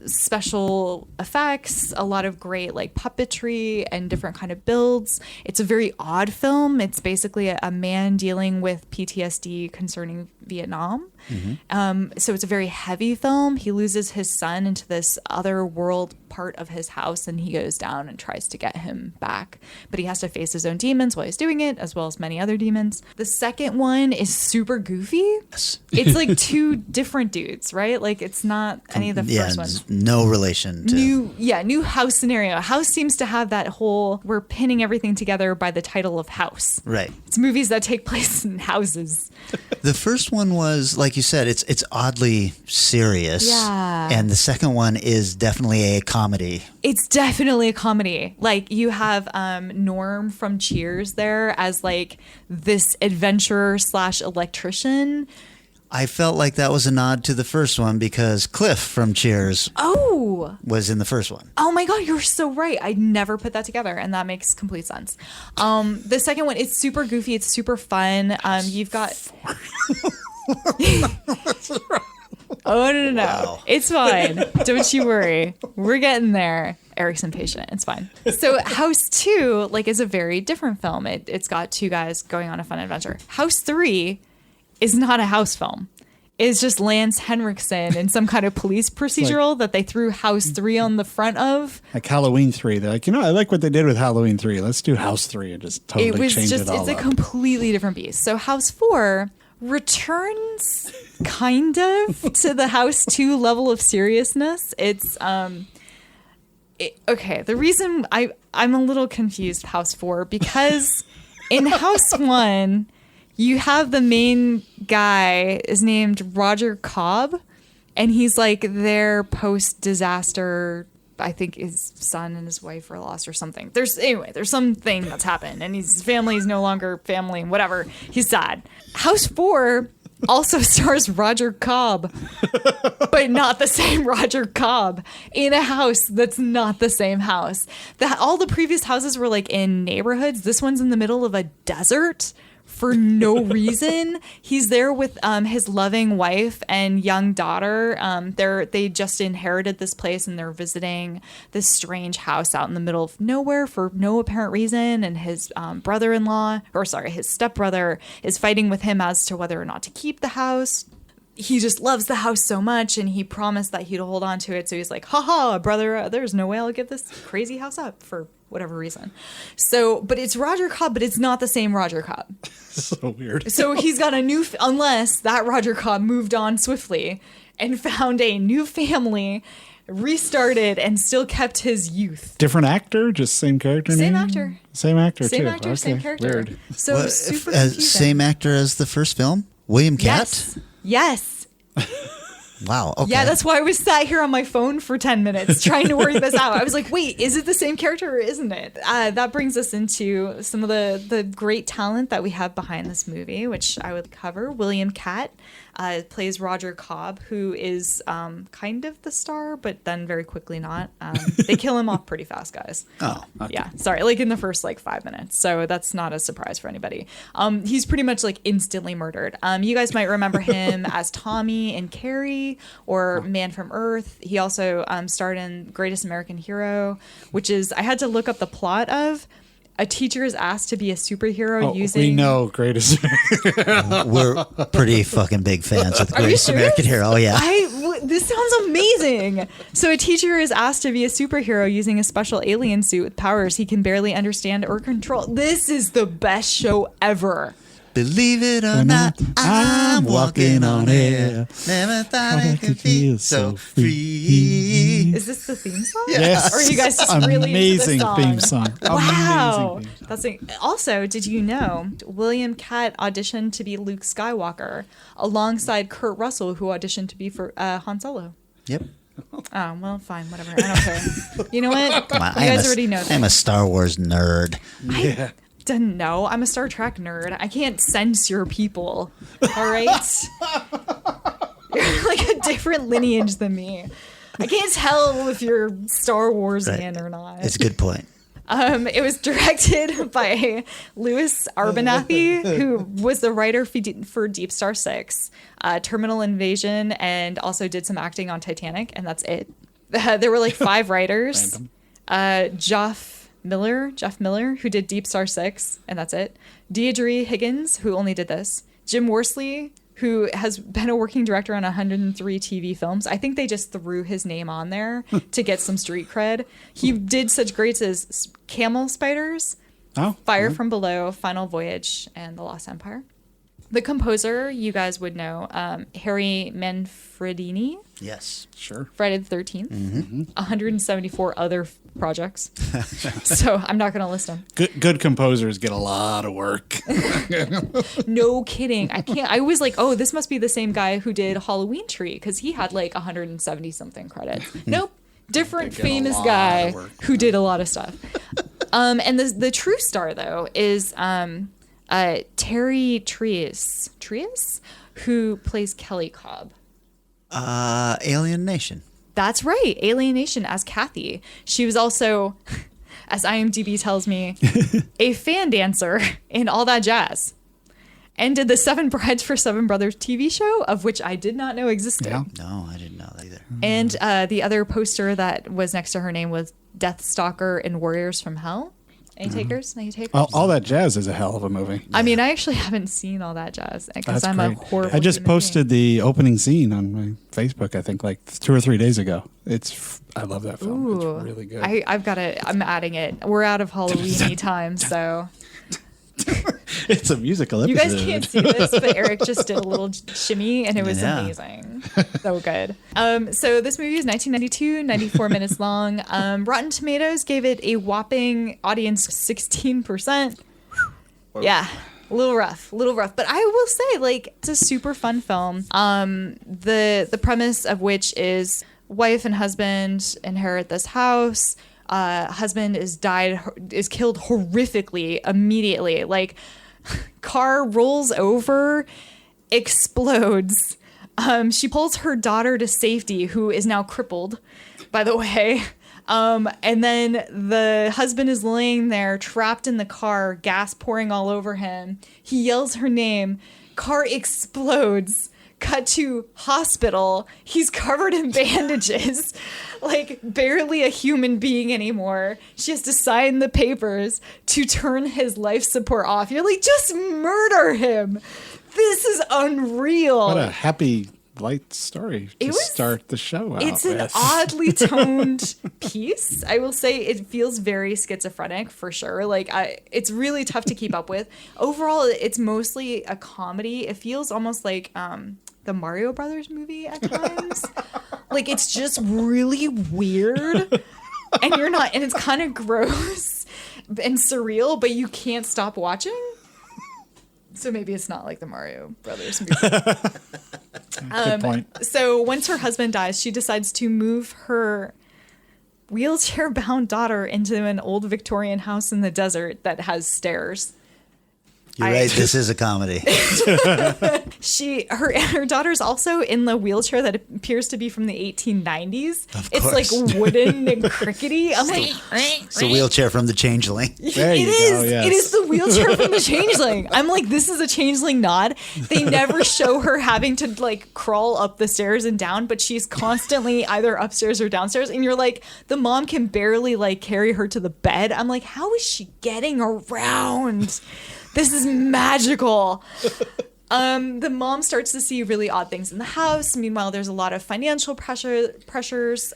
special effects, a lot of great like puppetry and different kind of builds. It's a very odd film. It's basically a man dealing with PTSD concerning Vietnam. So it's a very heavy film. He loses his son into this other world part of his house, and he goes down and tries to get him back. But he has to face his own demons while he's doing it, as well as many other demons. The second one is super goofy. Yes. It's like two different dudes, right? Like it's not any of the first ones. No relation to New House scenario. House seems to have that whole we're pinning everything together by the title of House. Right. It's movies that take place in houses. The first one was, like you said, it's oddly serious. Yeah. And the second one is definitely a comedy. It's definitely a comedy. Like you have Norm from Cheers there as like this adventurer / electrician. I felt like that was a nod to the first one because Cliff from Cheers was in the first one. Oh my God, you're so right. I never put that together, and that makes complete sense. The second one, it's super goofy. It's super fun. You've got... Oh, no. Wow. It's fine. Don't you worry. We're getting there. Eric's impatient. It's fine. So House 2 like is a very different film. It's got two guys going on a fun adventure. House 3 is not a house film. It's just Lance Henriksen in some kind of police procedural that they threw House 3 on the front of. Like Halloween 3. They're like, I like what they did with Halloween 3. Let's do House 3 and just totally change it all It's a up. completely different beast. So House 4 returns kind of to the House 2 level of seriousness. It's okay. The reason I'm a little confused with House 4 because in House 1 you have the main guy is named Roger Cobb, and he's like their post-disaster. I think his son and his wife are lost or something. There's something that's happened, and his family is no longer family, whatever. He's sad. House 4 also stars Roger Cobb, but not the same Roger Cobb in a house that's not the same house. All the previous houses were like in neighborhoods. This one's in the middle of a desert for no reason. He's there with his loving wife and young daughter. They just inherited this place and they're visiting this strange house out in the middle of nowhere for no apparent reason. And his his stepbrother is fighting with him as to whether or not to keep the house. He just loves the house so much and he promised that he'd hold on to it. So he's like, haha, brother, there's no way I'll give this crazy house up for whatever reason. So, but it's Roger Cobb, but it's not the same Roger Cobb. So weird. So he's got a new, unless that Roger Cobb moved on swiftly and found a new family, restarted, and still kept his youth. Different actor, just same character Same name? actor. Same actor, Same too. actor, Okay, same character. Weird. So super confusing. Same actor as the first film? William Catt? Yes. Wow. Okay. Yeah, that's why I was sat here on my phone for 10 minutes trying to work this out. I was like, wait, is it the same character or isn't it? That brings us into some of the great talent that we have behind this movie, which I would cover. William Catt plays Roger Cobb, who is kind of the star, but then very quickly not. They kill him off pretty fast, guys. Oh, okay. Yeah, sorry, like in the first 5 minutes. So that's not a surprise for anybody. He's pretty much instantly murdered. You guys might remember him as Tommy in Carrie or Man from Earth. He also starred in Greatest American Hero, which is, I had to look up the plot of. A teacher is asked to be a superhero using... We know Greatest We're pretty fucking big fans of Greatest American Hero. Oh, yeah. this sounds amazing. So a teacher is asked to be a superhero using a special alien suit with powers he can barely understand or control. This is the best show ever. Believe it or not, I'm walking on air. Never thought I could feel so free. Is this the theme song? Yes. Or are you guys just really into the song? Theme song. Wow. Amazing theme song. Also, did you know William Catt auditioned to be Luke Skywalker alongside Kurt Russell, who auditioned to be for Han Solo? Yep. Oh, well, fine, whatever. I don't care. You know what? Come on, You guys already know that. I'm a Star Wars nerd. I didn't know. I'm a Star Trek nerd. I can't censor people. All right? You're like a different lineage than me. I can't tell if you're Star Warsian or not. It's a good point. It was directed by Louis Abernathy, who was the writer for Deep Star 6, Terminal Invasion, and also did some acting on Titanic, and that's it. There were like 5 writers. Jeff Miller, who did Deep Star 6, and that's it. Deirdre Higgins, who only did this. Jim Worsley, who has been a working director on 103 TV films. I think they just threw his name on there to get some street cred. He did such greats as Camel Spiders, Fire from Below, Final Voyage, and The Lost Empire. The composer, you guys would know, Harry Manfredini. Yes. Sure. Friday the 13th. 174 other projects. So I'm not going to list them. Good composers get a lot of work. No kidding. I was like, oh, this must be the same guy who did Halloween Tree, because he had like 170 something credits. Nope. Different famous guy who did a lot of stuff. And the true star, though, is Terry Trius, who plays Kelly Cobb. Alien Nation. That's right. Alien Nation as Kathy. She was also, as IMDb tells me, a fan dancer in All That Jazz. And did the Seven Brides for Seven Brothers TV show, of which I did not know existed. Yeah. No, I didn't know that either. And the other poster that was next to her name was Deathstalker and Warriors from Hell. Any takers? Any takers? All That Jazz is a hell of a movie. I mean, I actually haven't seen All That Jazz because I'm great. a horrible I just human posted the opening scene on my Facebook, I think, like 2 or 3 days ago. I love that film. Ooh, it's really good. I'm adding it. We're out of Halloween-y time, so. It's a musical episode. You guys can't see this, but Eric just did a little shimmy, and it was amazing. So good. So this movie is 1992, 94 minutes long. Rotten Tomatoes gave it a whopping audience 16%. Yeah. A little rough. But I will say, like, it's a super fun film. The premise of which is wife and husband inherit this house. Husband is killed horrifically immediately. Like, car rolls over, explodes. She pulls her daughter to safety, who is now crippled, by the way. And then the husband is laying there trapped in the car, gas pouring all over him. He yells her name. Car explodes. Cut to hospital. He's covered in bandages, like barely a human being anymore. She has to sign the papers to turn his life support off. You're like, just murder him. This is unreal. What a happy, light story to start the show out. It's an oddly toned piece. I will say it feels very schizophrenic for sure. Like, it's really tough to keep up with. Overall, it's mostly a comedy. It feels almost like the Mario Brothers movie at times. Like, it's just really weird, and it's kind of gross and surreal, but you can't stop watching. So maybe it's not like the Mario Brothers movie. Good point. So once her husband dies, she decides to move her wheelchair-bound daughter into an old Victorian house in the desert that has stairs. You're right. This is a comedy. Her daughter's also in the wheelchair that appears to be from the 1890s. Of it's course. like wooden and crickety. I'm like, It's a wheelchair from the Changeling. There you go, yes. It is the wheelchair from the Changeling. I'm like, this is a Changeling nod. They never show her having to like crawl up the stairs and down, but she's constantly either upstairs or downstairs. And you're like, the mom can barely like carry her to the bed. I'm like, how is she getting around? This is magical. The mom starts to see really odd things in the house. Meanwhile, there's a lot of financial pressures.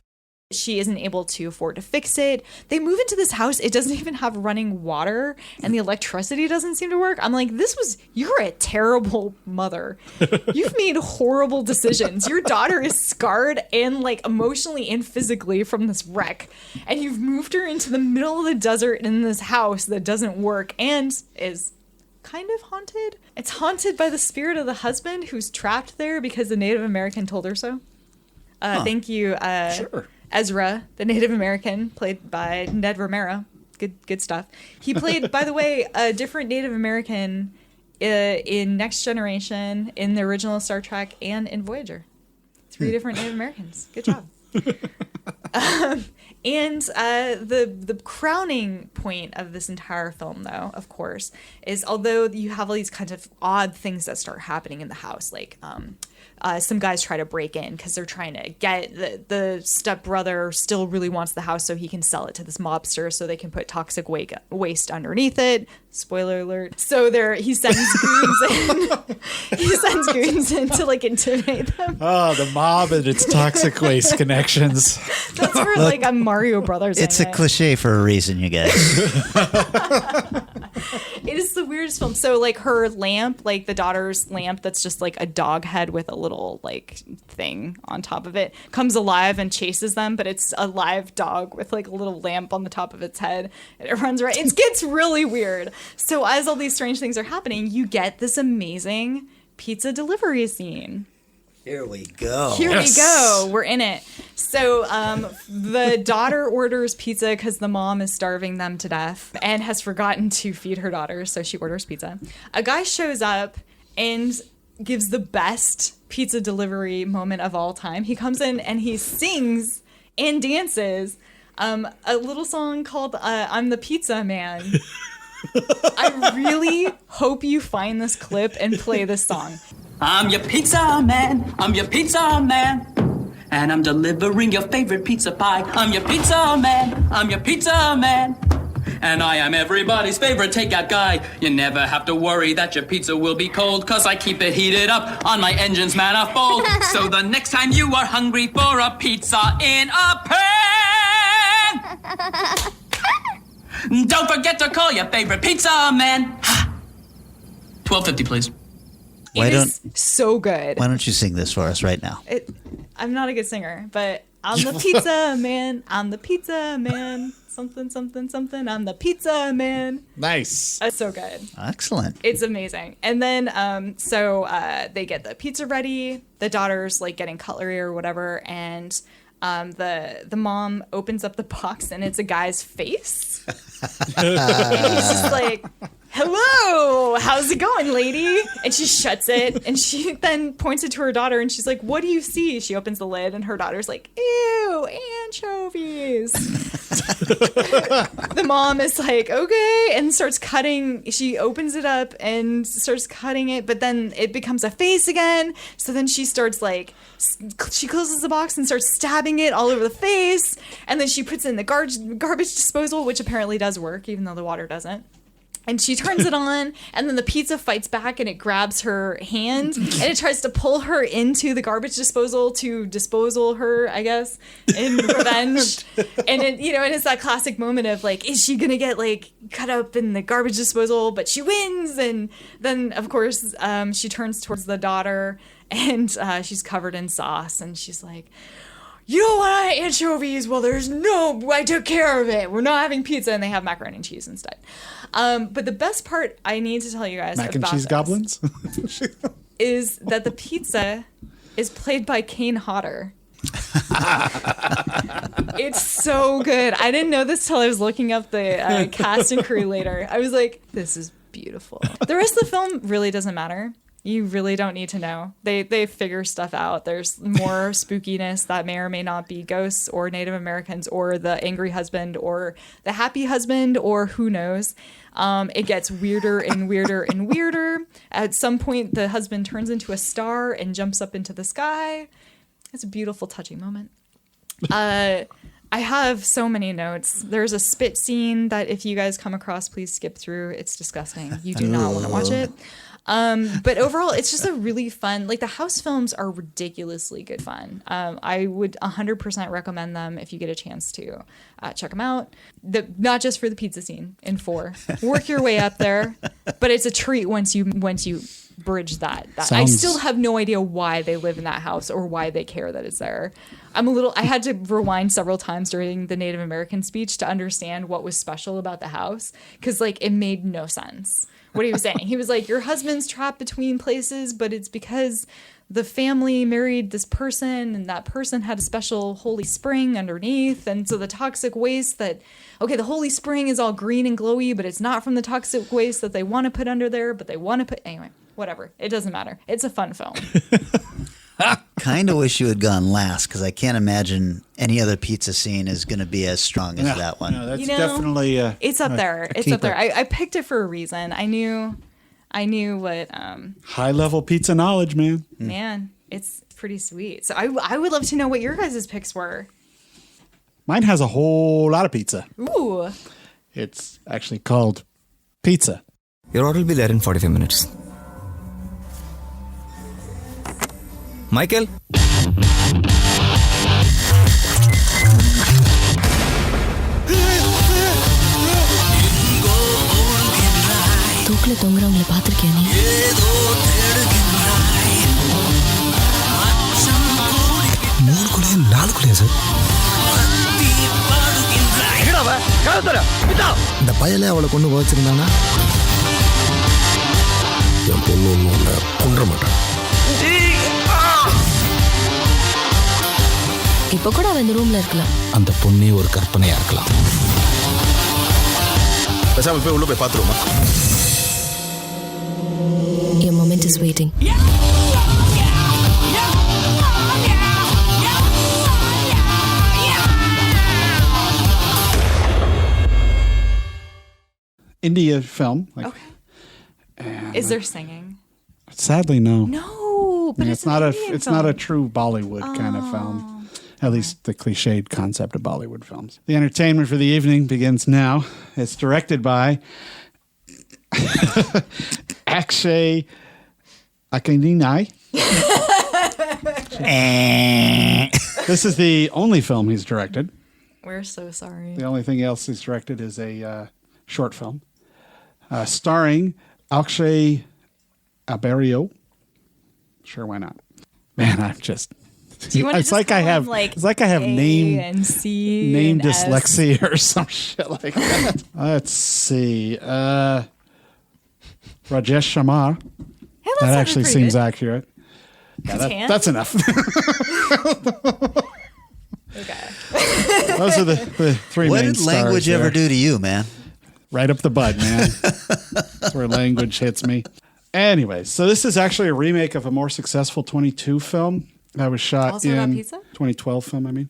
She isn't able to afford to fix it. They move into this house. It doesn't even have running water, and the electricity doesn't seem to work. I'm like, you're a terrible mother. You've made horrible decisions. Your daughter is scarred and like emotionally and physically from this wreck. And you've moved her into the middle of the desert in this house that doesn't work and is kind of haunted. It's haunted by the spirit of the husband who's trapped there because the Native American told her so. Thank you. Sure. Ezra, the Native American, played by Ned Romero. Good stuff. He played, by the way, a different Native American in Next Generation, in the original Star Trek, and in Voyager. 3 different Native Americans. Good job. And the crowning point of this entire film, though, of course, is although you have all these kinds of odd things that start happening in the house, like some guys try to break in because they're trying to get the stepbrother still really wants the house so he can sell it to this mobster so they can put toxic waste underneath it. Spoiler alert. So he sends goons in. He sends goons in to like intimidate them. Oh, the mob and its toxic waste connections. That's for like a Mario Brothers. It's a cliche for a reason, you guys. It is the weirdest film. So like her lamp, like the daughter's lamp that's just like a dog head with a little like thing on top of it, comes alive and chases them, but it's a live dog with like a little lamp on the top of its head. And it runs right. It gets really weird. So as all these strange things are happening, you get this amazing pizza delivery scene. Here we go. Here we go. We're in it. So the daughter orders pizza because the mom is starving them to death and has forgotten to feed her daughter. So she orders pizza. A guy shows up and gives the best pizza delivery moment of all time. He comes in and he sings and dances a little song called I'm the Pizza Man. I really hope you find this clip and play this song. I'm your pizza man, I'm your pizza man, and I'm delivering your favorite pizza pie. I'm your pizza man, I'm your pizza man, and I am everybody's favorite takeout guy. You never have to worry that your pizza will be cold, cause I keep it heated up on my engine's manifold. So the next time you are hungry for a pizza in a pan, don't forget to call your favorite pizza man. $12.50, please. It is so good. Why don't you sing this for us right now? I'm not a good singer, but I'm the pizza man. I'm the pizza man. Something, something, something. I'm the pizza man. Nice. That's so good. Excellent. It's amazing. And then, so they get the pizza ready. The daughter's like getting cutlery or whatever, and the mom opens up the box and it's a guy's face. And he's just like, hello, how's it going, lady? And she shuts it and she then points it to her daughter and she's like, what do you see? She opens the lid and her daughter's like, ew, anchovies. The mom is like, okay, and starts cutting. She opens it up and starts cutting it, but then it becomes a face again. So then she starts like, she closes the box and starts stabbing it all over the face. And then she puts it in the garbage disposal, which apparently does work, even though the water doesn't. And she turns it on, and then the pizza fights back, and it grabs her hand, and it tries to pull her into the garbage disposal to disposal her, I guess, in revenge. And it, and it's that classic moment of like, is she gonna get like cut up in the garbage disposal? But she wins, and then of course she turns towards the daughter, and she's covered in sauce, and she's like, you don't want anchovies? Well, I took care of it. We're not having pizza, and they have macaroni and cheese instead. But the best part I need to tell you guys Mac and about cheese this goblins is that the pizza is played by Kane Hodder. It's so good. I didn't know this till I was looking up the cast and crew later. I was like, this is beautiful. The rest of the film really doesn't matter. You really don't need to know. They figure stuff out. There's more spookiness that may or may not be ghosts or Native Americans or the angry husband or the happy husband or who knows. It gets weirder and weirder and weirder. At some point, the husband turns into a star and jumps up into the sky. It's a beautiful, touching moment. I have so many notes. There's a spit scene that if you guys come across, please skip through. It's disgusting. You do not want to watch it. But overall, it's just a really fun, like the house films are ridiculously good fun. I would 100% recommend them if you get a chance to check them out. Not just for the pizza scene in 4. Work your way up there, but it's a treat once you bridge that. I still have no idea why they live in that house or why they care that it's there. I had to rewind several times during the Native American speech to understand what was special about the house, because like it made no sense what he was saying. He was like, your husband's trapped between places, but it's because the family married this person and that person had a special holy spring underneath. And so the toxic waste the holy spring is all green and glowy, but it's not from the toxic waste that they want to put under there, but they want to put, anyway, whatever. It doesn't matter. It's a fun film. Kind of wish you had gone last, because I can't imagine any other pizza scene is going to be as strong as that one. No, that's definitely it's up there. It's up there. I picked it for a reason. I knew what high level pizza knowledge, man. Man, it's pretty sweet. So I would love to know what your guys' picks were. Mine has a whole lot of pizza. Ooh. It's actually called pizza. Your order will be there in 45 minutes. Michael? தூக்கில தொங்குறவங்களை பார்த்திருக்கியா நீ? 3 குடையும் 4 குடையும் sir. இந்த பயலே அவளை கொண்டு வச்சிருந்தானா என் பொண்ணு ஒன்று கொன்ற மாட்டான். இப்ப கூட அவன் இந்த ரூம்ல இருக்கலாம். அந்த பொண்ணே ஒரு கற்பனையா இருக்கலாம். பேசாம போய் உள்ள போய் பாத்துருமா? Your moment is waiting. India film. Okay. Is there singing? Sadly, no. No, but it's not a true Bollywood kind of film. At least the cliched concept of Bollywood films. The entertainment for the evening begins now. It's directed by Akshay Akinai. This is the only film he's directed. We're so sorry. The only thing else he's directed is a short film starring Akshay Aberio. Sure, why not? Man, I'm just... Do you want to it's like I have name dyslexia or some shit like that. Let's see. Rajesh Shamar. Hey, that actually seems accurate. Yeah, that's enough. Okay. Those are the 3 what main did stars. language ever do to you, man? Right up the butt, man. That's where language hits me. Anyway, so this is actually a remake of a more successful 22 film that was shot also in about pizza? 2012 film, I mean.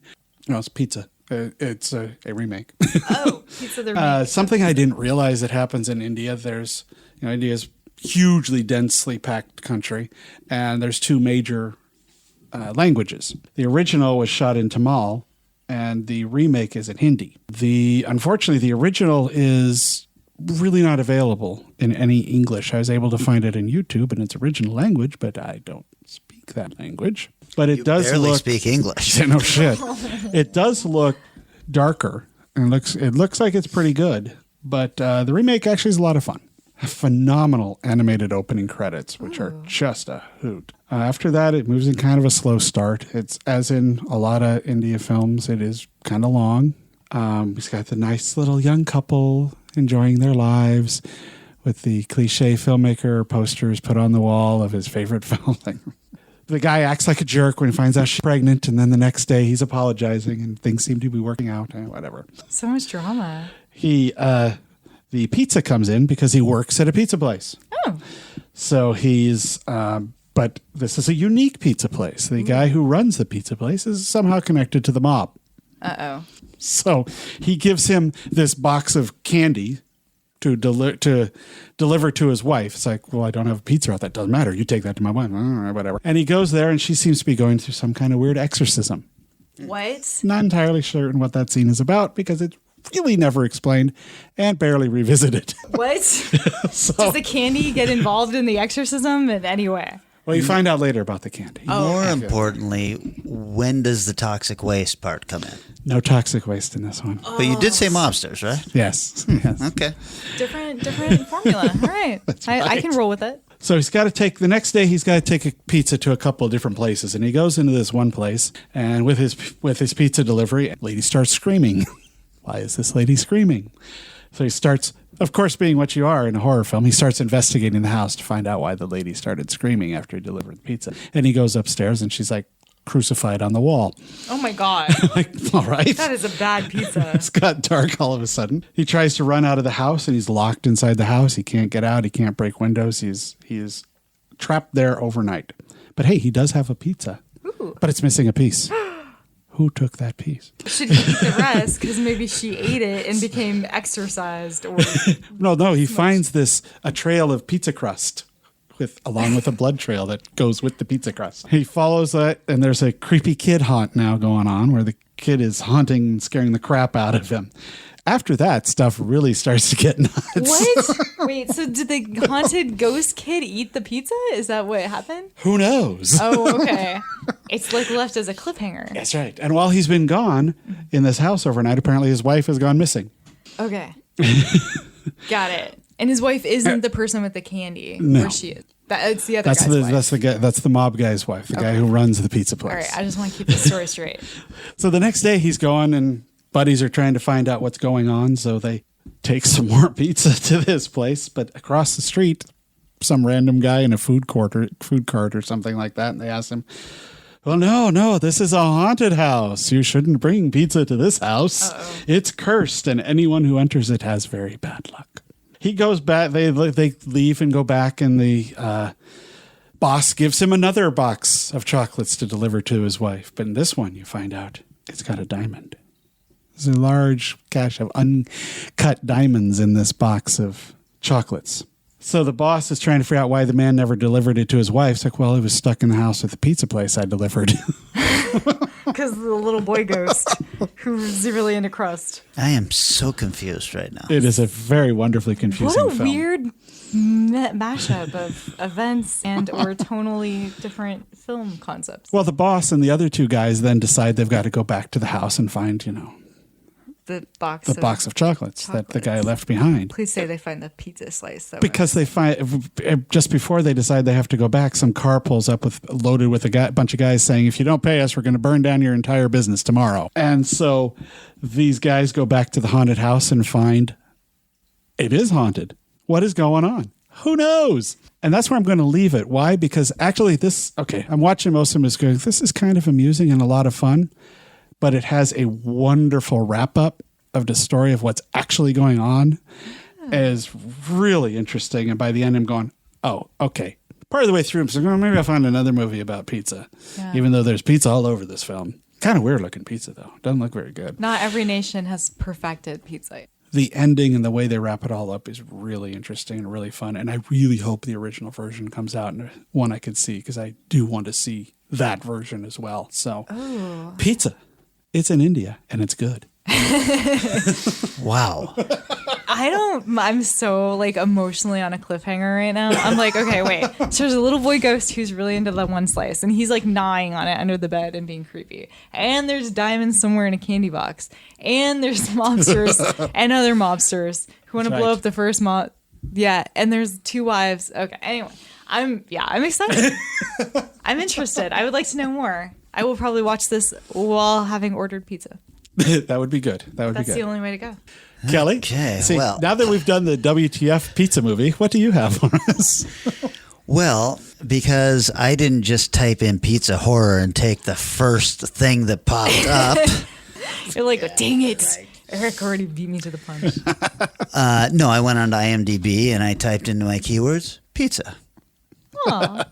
No, it's Pizza. It's a remake. Oh, Pizza the remake. Something I didn't realize that happens in India. India's hugely densely packed country, and there's 2 major languages. The original was shot in Tamil, and the remake is in Hindi. Unfortunately, the original is really not available in any English. I was able to find it in YouTube in its original language, but I don't speak that language. But it does barely speak English. No shit. It does look darker, and it looks like it's pretty good. But the remake actually is a lot of fun. Phenomenal animated opening credits, which are just a hoot. After that, it moves in kind of a slow start. It's, as in a lot of India films, it is kind of long. He's got the nice little young couple enjoying their lives with the cliche filmmaker posters put on the wall of his favorite film. The guy acts like a jerk when he finds out she's pregnant, and then the next day he's apologizing and things seem to be working out and whatever. So much drama. The pizza comes in because he works at a pizza place. Oh. So but this is a unique pizza place. The guy who runs the pizza place is somehow connected to the mob. Uh-oh. So he gives him this box of candy to deliver to his wife. It's like, well, I don't have a pizza out. That doesn't matter. You take that to my wife, whatever. And he goes there, and she seems to be going through some kind of weird exorcism. What? Not entirely certain what that scene is about because it's really never explained and barely revisited. What? Does the candy get involved in the exorcism in any way? Well, you find out later about the candy. More importantly, when does the toxic waste part come in? No toxic waste in this one. But you did say mobsters, right? Yes. Okay. Different formula. All right. I can roll with it. So he's got to take the next day. He's got to take a pizza to a couple of different places, and he goes into this one place. And with his pizza delivery, a lady starts screaming. Why is this lady screaming? So he starts, of course, being what you are in a horror film, he starts investigating the house to find out why the lady started screaming after he delivered the pizza. And he goes upstairs, and she's like crucified on the wall. Oh my God. Like, all right. That is a bad pizza. It's got dark all of a sudden. He tries to run out of the house, and he's locked inside the house. He can't get out. He can't break windows. He is trapped there overnight. But hey, he does have a pizza. Ooh. But it's missing a piece. Who took that piece? Should he eat the rest? Because maybe she ate it and became exorcised. Or No. He finds a trail of pizza crust along with a blood trail that goes with the pizza crust. He follows that, and there's a creepy kid haunt now going on where the kid is haunting and scaring the crap out of him. After that, stuff really starts to get nuts. What? Wait, so did the haunted ghost kid eat the pizza? Is that what happened? Who knows? Oh, okay. It's like left as a cliffhanger. That's right. And while he's been gone in this house overnight, apparently his wife has gone missing. Okay. Got it. And his wife isn't the person with the candy. No. Where she is. It's the other guy's wife. That's the mob guy's wife, the guy who runs the pizza place. All right, I just want to keep the story straight. So the next day he's going, and buddies are trying to find out what's going on, so they take some more pizza to this place. But across the street, some random guy in a food cart or something like that, and they ask him, well, no, this is a haunted house. You shouldn't bring pizza to this house. Uh-oh. It's cursed, and anyone who enters it has very bad luck. He goes back, they leave and go back, and the boss gives him another box of chocolates to deliver to his wife. But in this one, you find out it's got a diamond. There's a large cache of uncut diamonds in this box of chocolates. So the boss is trying to figure out why the man never delivered it to his wife. It's like, well, he was stuck in the house at the pizza place I delivered. Because the little boy ghost who's really into crust. I am so confused right now. It is a very wonderfully confusing film. What a weird mashup of events and or tonally different film concepts. Well, the boss and the other two guys then decide they've got to go back to the house and find, the box of chocolates that the guy left behind. Please say they find the pizza slice. Because they find, just before they decide they have to go back, some car pulls up loaded with a bunch of guys saying, if you don't pay us, we're going to burn down your entire business tomorrow. And so these guys go back to the haunted house and find it is haunted. What is going on? Who knows? And that's where I'm going to leave it. Why? Because actually I'm watching most of them going, this is kind of amusing and a lot of fun. But it has a wonderful wrap-up of the story of what's actually going on. Is really interesting. And by the end, I'm going, oh, okay. Part of the way through, I'm saying, maybe I'll find another movie about pizza. Yeah. Even though there's pizza all over this film. Kind of weird-looking pizza, though. Doesn't look very good. Not every nation has perfected pizza. The ending and the way they wrap it all up is really interesting and really fun. And I really hope the original version comes out and one I can see, because I do want to see that version as well. So, Pizza. It's in India, and it's good. Wow. I'm so emotionally on a cliffhanger right now. I'm like, okay, wait. So there's a little boy ghost who's really into that one slice, and he's gnawing on it under the bed and being creepy. And there's diamonds somewhere in a candy box. And there's mobsters and other mobsters who want to blow up the first mob. Yeah, and there's two wives. Okay, anyway, I'm excited. I'm interested. I would like to know more. I will probably watch this while having ordered pizza. That would be good. That's the only way to go. Kelly? Okay, See, now that we've done the WTF pizza movie, what do you have for us? Well, because I didn't just type in pizza horror and take the first thing that popped up. You're like, dang it. Right. Eric already beat me to the punch. No, I went on to IMDb and I typed into my keywords, pizza. Aww.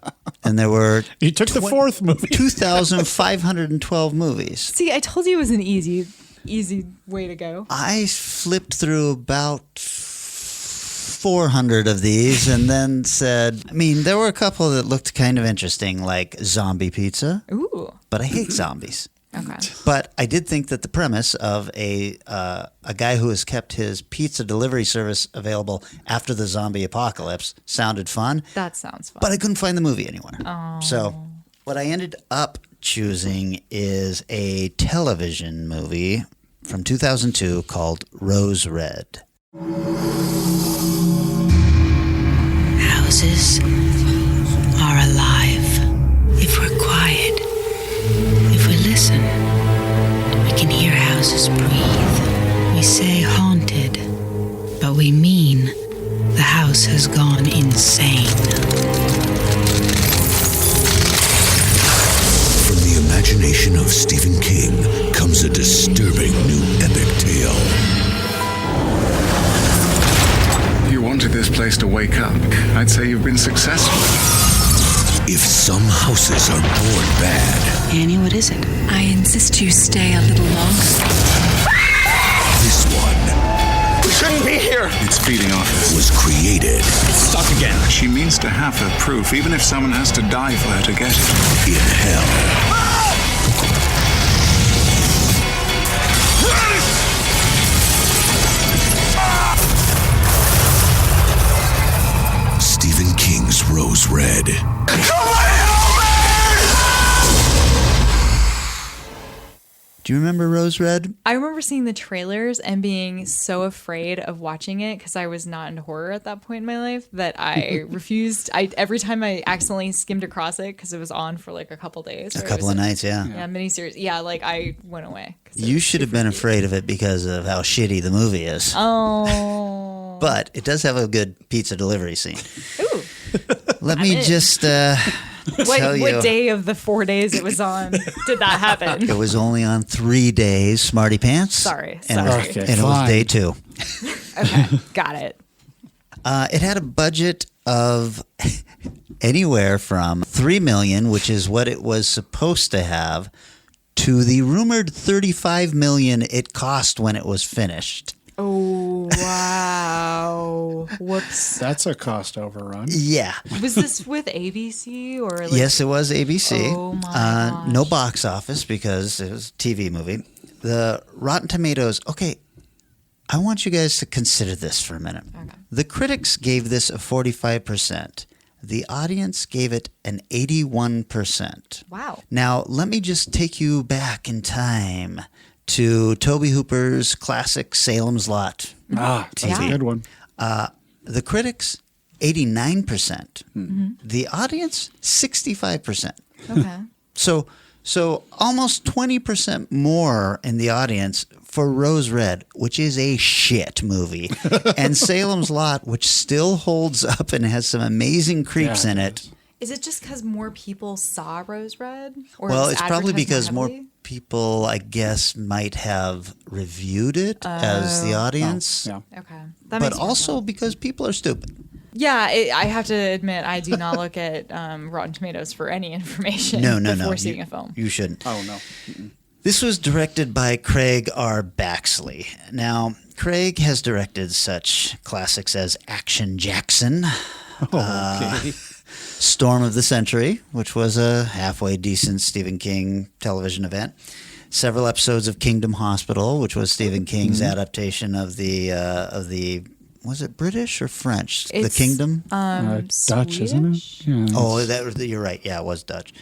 And there were... You took the fourth movie. 2,512 movies. See, I told you it was an easy way to go. I flipped through about 400 of these and then said... there were a couple that looked kind of interesting, like zombie pizza. Ooh. But I hate zombies. Okay. But I did think that the premise of a guy who has kept his pizza delivery service available after the zombie apocalypse sounded fun. That sounds fun. But I couldn't find the movie anywhere. Oh. So what I ended up choosing is a television movie from 2002 called Rose Red. Houses are alive if we're quiet. If we listen, we can hear houses breathe. We say haunted, but we mean the house has gone insane. From the imagination of Stephen King comes a disturbing new epic tale. You wanted this place to wake up. I'd say you've been successful. If some houses are born bad, Annie, what is it? I insist you stay a little longer. this one We shouldn't be here. It's feeding off us. was created It's stuck again. She means to have her proof, even if someone has to die for her to get it. in hell. Stephen King's Rose Red. Do you remember Rose Red? I remember seeing the trailers and being so afraid of watching it because I was not into horror at that point in my life that I refused. Every time I accidentally skimmed across it because it was on for like a couple days. A couple of nights, yeah. Yeah, miniseries. Yeah, like I went away. You should have been afraid of it because of how shitty the movie is. Oh. But it does have a good pizza delivery scene. Ooh. Let me just tell you. What day of the 4 days it was on did that happen? It was only on 3 days, Smarty Pants. Sorry. And it was day 2. Okay, got it. It had a budget of anywhere from $3 million, which is what it was supposed to have, to the rumored $35 million it cost when it was finished. Oh, wow. Whoops. That's a cost overrun. Yeah. Was this with ABC or like? Yes, it was ABC. Oh my No box office because it was a TV movie. The Rotten Tomatoes, okay, I want you guys to consider this for a minute. Okay. The critics gave this a 45%. The audience gave it an 81%. Wow. Now, let me just take you back in time to Tobe Hooper's classic Salem's Lot. That's a good one. The critics, 89%. Mm-hmm. The audience, 65%. Okay. So almost 20% more in the audience for Rose Red, which is a shit movie, and Salem's Lot, which still holds up and has some amazing creeps in it. Is it just because more people saw Rose Red? Or Well, was it's probably advertised because more heavily? people, I guess, might have reviewed it as the audience. Yeah. Okay. But That makes more also sense. because people are stupid. Yeah, I have to admit, I do not look at Rotten Tomatoes for any information before seeing a film. You shouldn't. Oh, no. This was directed by Craig R. Baxley. Now, Craig has directed such classics as Action Jackson, Storm of the Century, which was a halfway decent Stephen King television event, several episodes of Kingdom Hospital, which was Stephen King's adaptation of the was it British or French? The Kingdom? Dutch, isn't it? Yeah, You're right. Yeah, it was Dutch.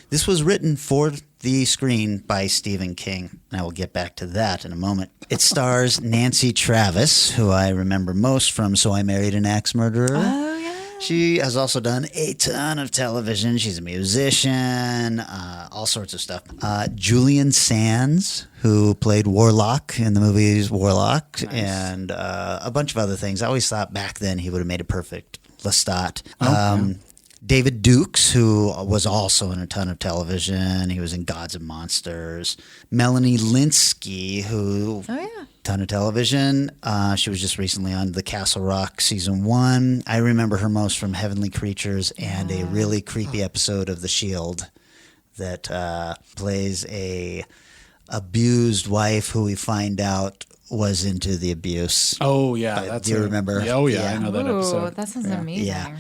This was written for the screen by Stephen King. And I will get back to that in a moment. It stars Nancy Travis, who I remember most from So I Married an Axe Murderer. Oh, yeah. She has also done a ton of television. She's a musician, all sorts of stuff. Julian Sands, who played Warlock in the movies Warlock, and a bunch of other things. I always thought back then he would have made a perfect Lestat. David Dukes, who was also in a ton of television. He was in Gods and Monsters. Melanie Linsky, who... Oh, yeah. Ton of television. She was just recently on The Castle Rock season 1. I remember her most from Heavenly Creatures and a really creepy episode of The Shield that plays a abused wife who we find out was into the abuse. Oh, yeah. Do you remember? Oh, yeah. I know that episode. That sounds amazing. Yeah.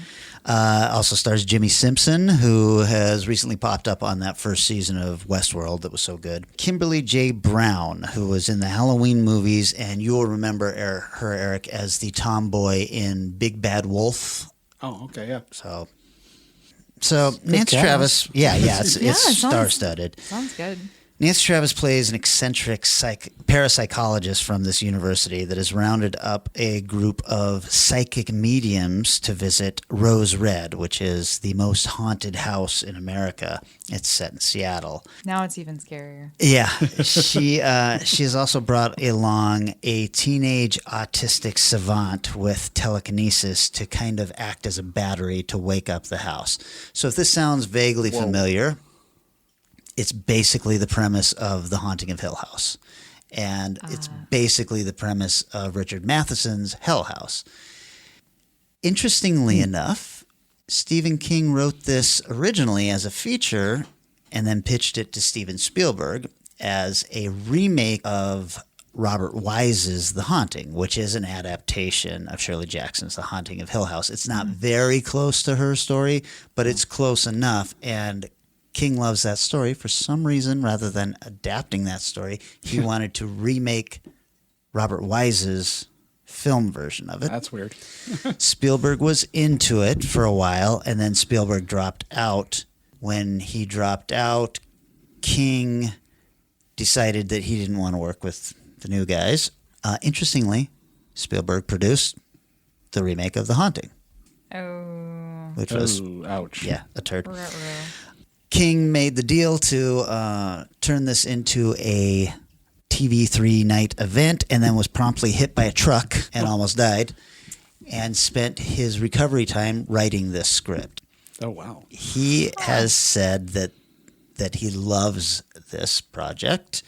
Also stars Jimmy Simpson, who has recently popped up on that first season of Westworld that was so good. Kimberly J. Brown, who was in the Halloween movies, and you'll remember her, Eric, as the tomboy in Big Bad Wolf. Oh, okay, yeah. So Nancy Travis, it's sounds- star-studded. Sounds good. Nancy Travis plays an eccentric parapsychologist from this university that has rounded up a group of psychic mediums to visit Rose Red, which is the most haunted house in America. It's set in Seattle. Now it's even scarier. Yeah, she has also brought along a teenage autistic savant with telekinesis to kind of act as a battery to wake up the house. So if this sounds vaguely familiar, it's basically the premise of The Haunting of Hill House. And it's basically the premise of Richard Matheson's Hell House. Interestingly enough, Stephen King wrote this originally as a feature and then pitched it to Steven Spielberg as a remake of Robert Wise's The Haunting, which is an adaptation of Shirley Jackson's The Haunting of Hill House. It's not very close to her story, but it's close enough, and King loves that story. For some reason, rather than adapting that story, he wanted to remake Robert Wise's film version of it. That's weird. Spielberg was into it for a while, and then Spielberg dropped out. When he dropped out, King decided that he didn't want to work with the new guys. Interestingly, Spielberg produced the remake of The Haunting. Oh. Which was, ouch. Yeah, a turd. King made the deal to turn this into a TV 3-night event, and then was promptly hit by a truck and almost died, and spent his recovery time writing this script. Oh, wow. He has said that he loves this project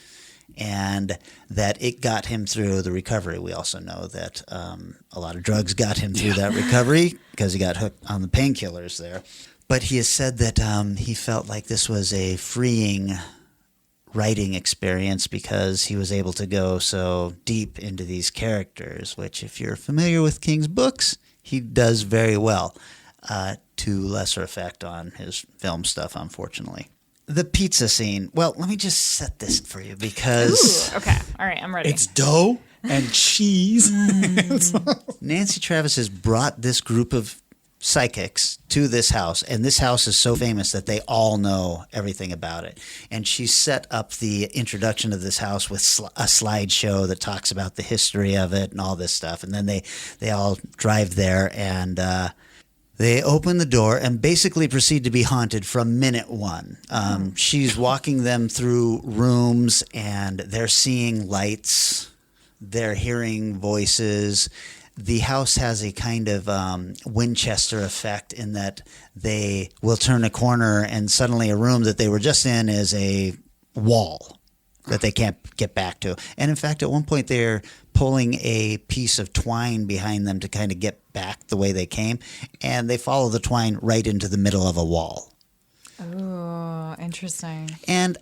and that it got him through the recovery. We also know that a lot of drugs got him through that recovery because he got hooked on the painkillers there. But he has said that he felt like this was a freeing writing experience because he was able to go so deep into these characters, which if you're familiar with King's books, he does very well, to lesser effect on his film stuff, unfortunately. The pizza scene. Well, let me just set this for you because... Ooh, okay. All right, I'm ready. It's dough and cheese. Nancy Travis has brought this group of psychics to this house, and this house is so famous that they all know everything about it. And she set up the introduction of this house with a slideshow that talks about the history of it and all this stuff. And then they all drive there, and they open the door and basically proceed to be haunted from minute one. She's walking them through rooms, and they're seeing lights, they're hearing voices. The house has a kind of Winchester effect in that they will turn a corner and suddenly a room that they were just in is a wall that they can't get back to. And in fact, at one point they're pulling a piece of twine behind them to kind of get back the way they came, and they follow the twine right into the middle of a wall. Oh, interesting. And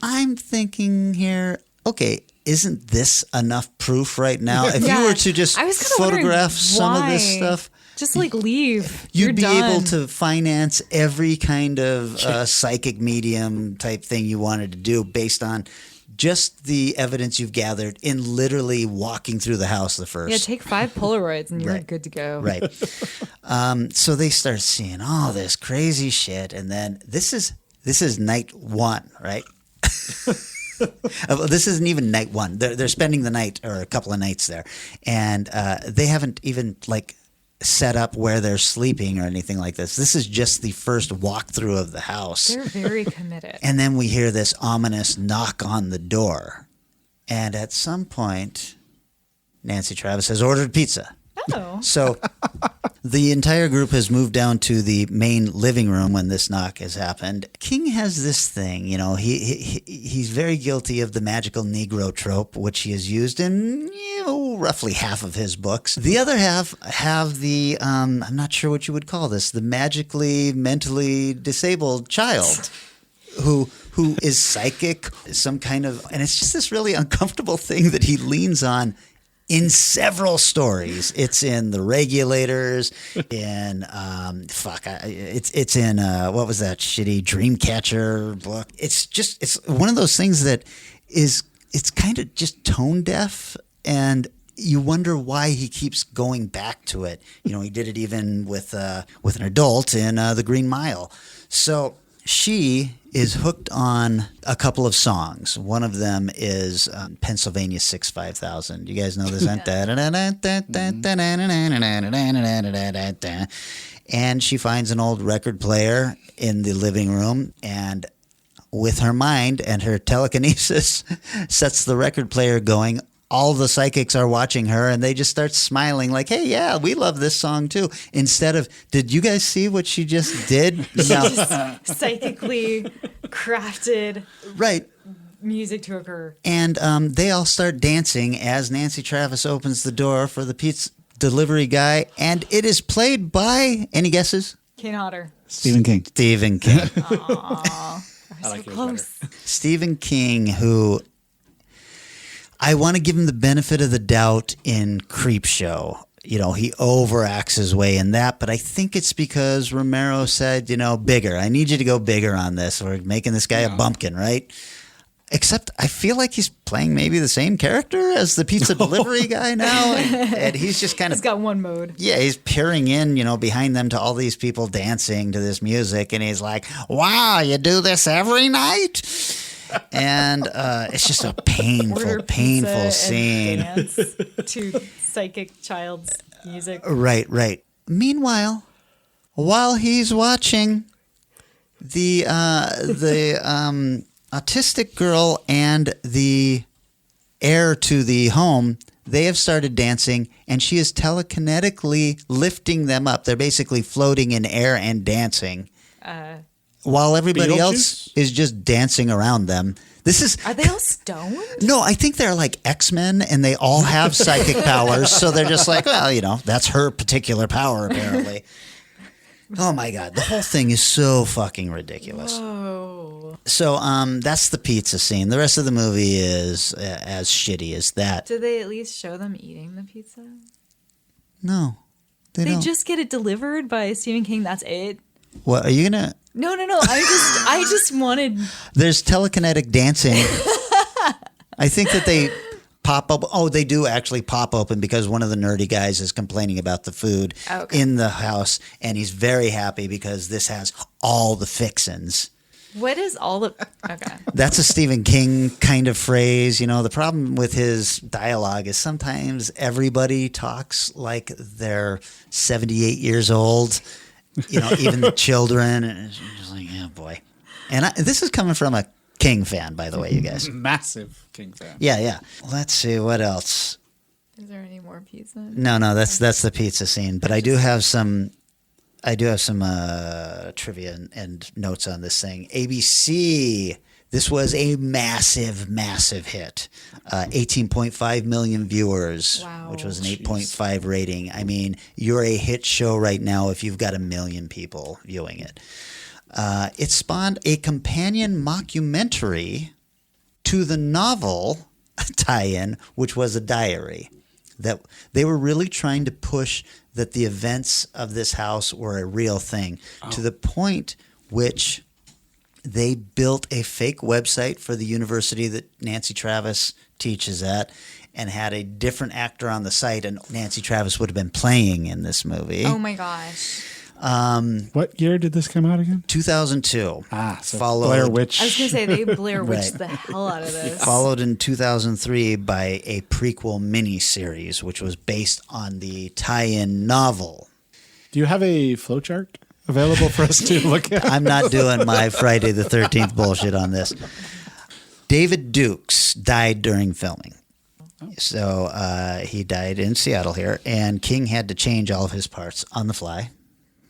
I'm thinking here, okay, isn't this enough proof right now? If you were to just photograph some of this stuff, just like leave. You'd be done. able to finance every kind of psychic medium type thing you wanted to do based on just the evidence you've gathered in literally walking through the house the first. Yeah, take 5 Polaroids and you're Right. good to go. Right. So they start seeing all this crazy shit, and then this is night one, right? This isn't even night one. They're spending the night or a couple of nights there, and they haven't even like set up where they're sleeping or anything like this. This is just the first walkthrough of the house. They're very committed. And then we hear this ominous knock on the door, and at some point, Nancy Travis has ordered pizza. Oh. So the entire group has moved down to the main living room when this knock has happened. King has this thing, you know, he's very guilty of the magical Negro trope, which he has used in roughly half of his books. The other half have the, I'm not sure what you would call this, the magically, mentally disabled child who is psychic, some kind of, and it's just this really uncomfortable thing that he leans on in several stories. It's in The Regulators, in it's in what was that shitty Dreamcatcher book? It's one of those things that it's kind of just tone deaf, and you wonder why he keeps going back to it. He did it even with an adult in The Green Mile. So she is hooked on a couple of songs. One of them is Pennsylvania 65000. You guys know this? And she finds an old record player in the living room, and with her mind and her telekinesis sets the record player going. All the psychics are watching her, and they just start smiling like, hey, yeah, we love this song too. Instead of, did you guys see what she just did? She just psychically crafted music to occur. And they all start dancing as Nancy Travis opens the door for the pizza delivery guy, and it is played by, any guesses? Kane Hodder. Stephen King. Stephen King. Aww. So close. Stephen King, who... I want to give him the benefit of the doubt in Creepshow. He overacts his way in that, but I think it's because Romero said, bigger. I need you to go bigger on this. We're making this guy a bumpkin, right? Except I feel like he's playing maybe the same character as the pizza delivery guy now. And he's just kind of... He's got one mode. Yeah, he's peering in, behind them to all these people dancing to this music. And he's like, wow, you do this every night? And it's just a painful scene. Dance to psychic child's music. Right. Meanwhile, while he's watching, the autistic girl and the heir to the home, they have started dancing, and she is telekinetically lifting them up. They're basically floating in air and dancing. While everybody else is just dancing around them. Are they all stoned? No, I think they're like X-Men, and they all have psychic powers. So they're just like, well, that's her particular power, apparently. Oh my God, the whole thing is so fucking ridiculous. Whoa. So that's the pizza scene. The rest of the movie is as shitty as that. Do they at least show them eating the pizza? No, they don't. Just get it delivered by Stephen King. That's it. What are you gonna? No. I just wanted. There's telekinetic dancing. I think that they pop up. Oh, they do actually pop open because one of the nerdy guys is complaining about the food in the house, and he's very happy because this has all the fixins. What is all the? Okay. That's a Stephen King kind of phrase. The problem with his dialogue is sometimes everybody talks like they're 78 years old. Even the children, and it's just like, oh boy. And this is coming from a King fan, by the way, you guys. Massive King fan. Yeah. Let's see what else. Is there any more pizza? No, that's the pizza scene. But I do have some trivia and notes on this thing. ABC. This was a massive hit. 18.5 million viewers, which was an 8.5 rating. I mean, you're a hit show right now if you've got 1 million people viewing it. It spawned a companion mockumentary to the novel tie-in, which was a diary. That they were really trying to push that the events of this house were a real thing, to the point which they built a fake website for the university that Nancy Travis teaches at, and had a different actor on the site, and Nancy Travis would have been playing in this movie. Oh my gosh. What year did this come out again? 2002. So followed, Blair Witch. I was going to say, they Blair Witched the hell out of this. Followed in 2003 by a prequel miniseries, which was based on the tie-in novel. Do you have a flowchart available for us to look at? I'm not doing my Friday the 13th bullshit on this. David Dukes died during filming. So he died in Seattle here, and King had to change all of his parts on the fly.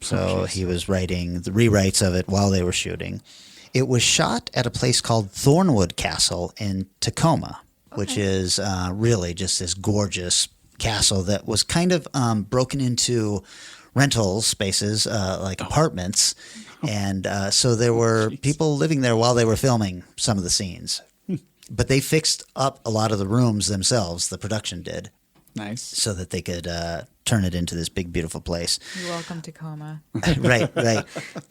So he was writing the rewrites of it while they were shooting. It was shot at a place called Thornwood Castle in Tacoma, which is really just this gorgeous castle that was kind of broken into rental spaces, like apartments. And so there were people living there while they were filming some of the scenes. But they fixed up a lot of the rooms themselves, the production did. Nice. So that they could turn it into this big, beautiful place. You're welcome, Tacoma. Right.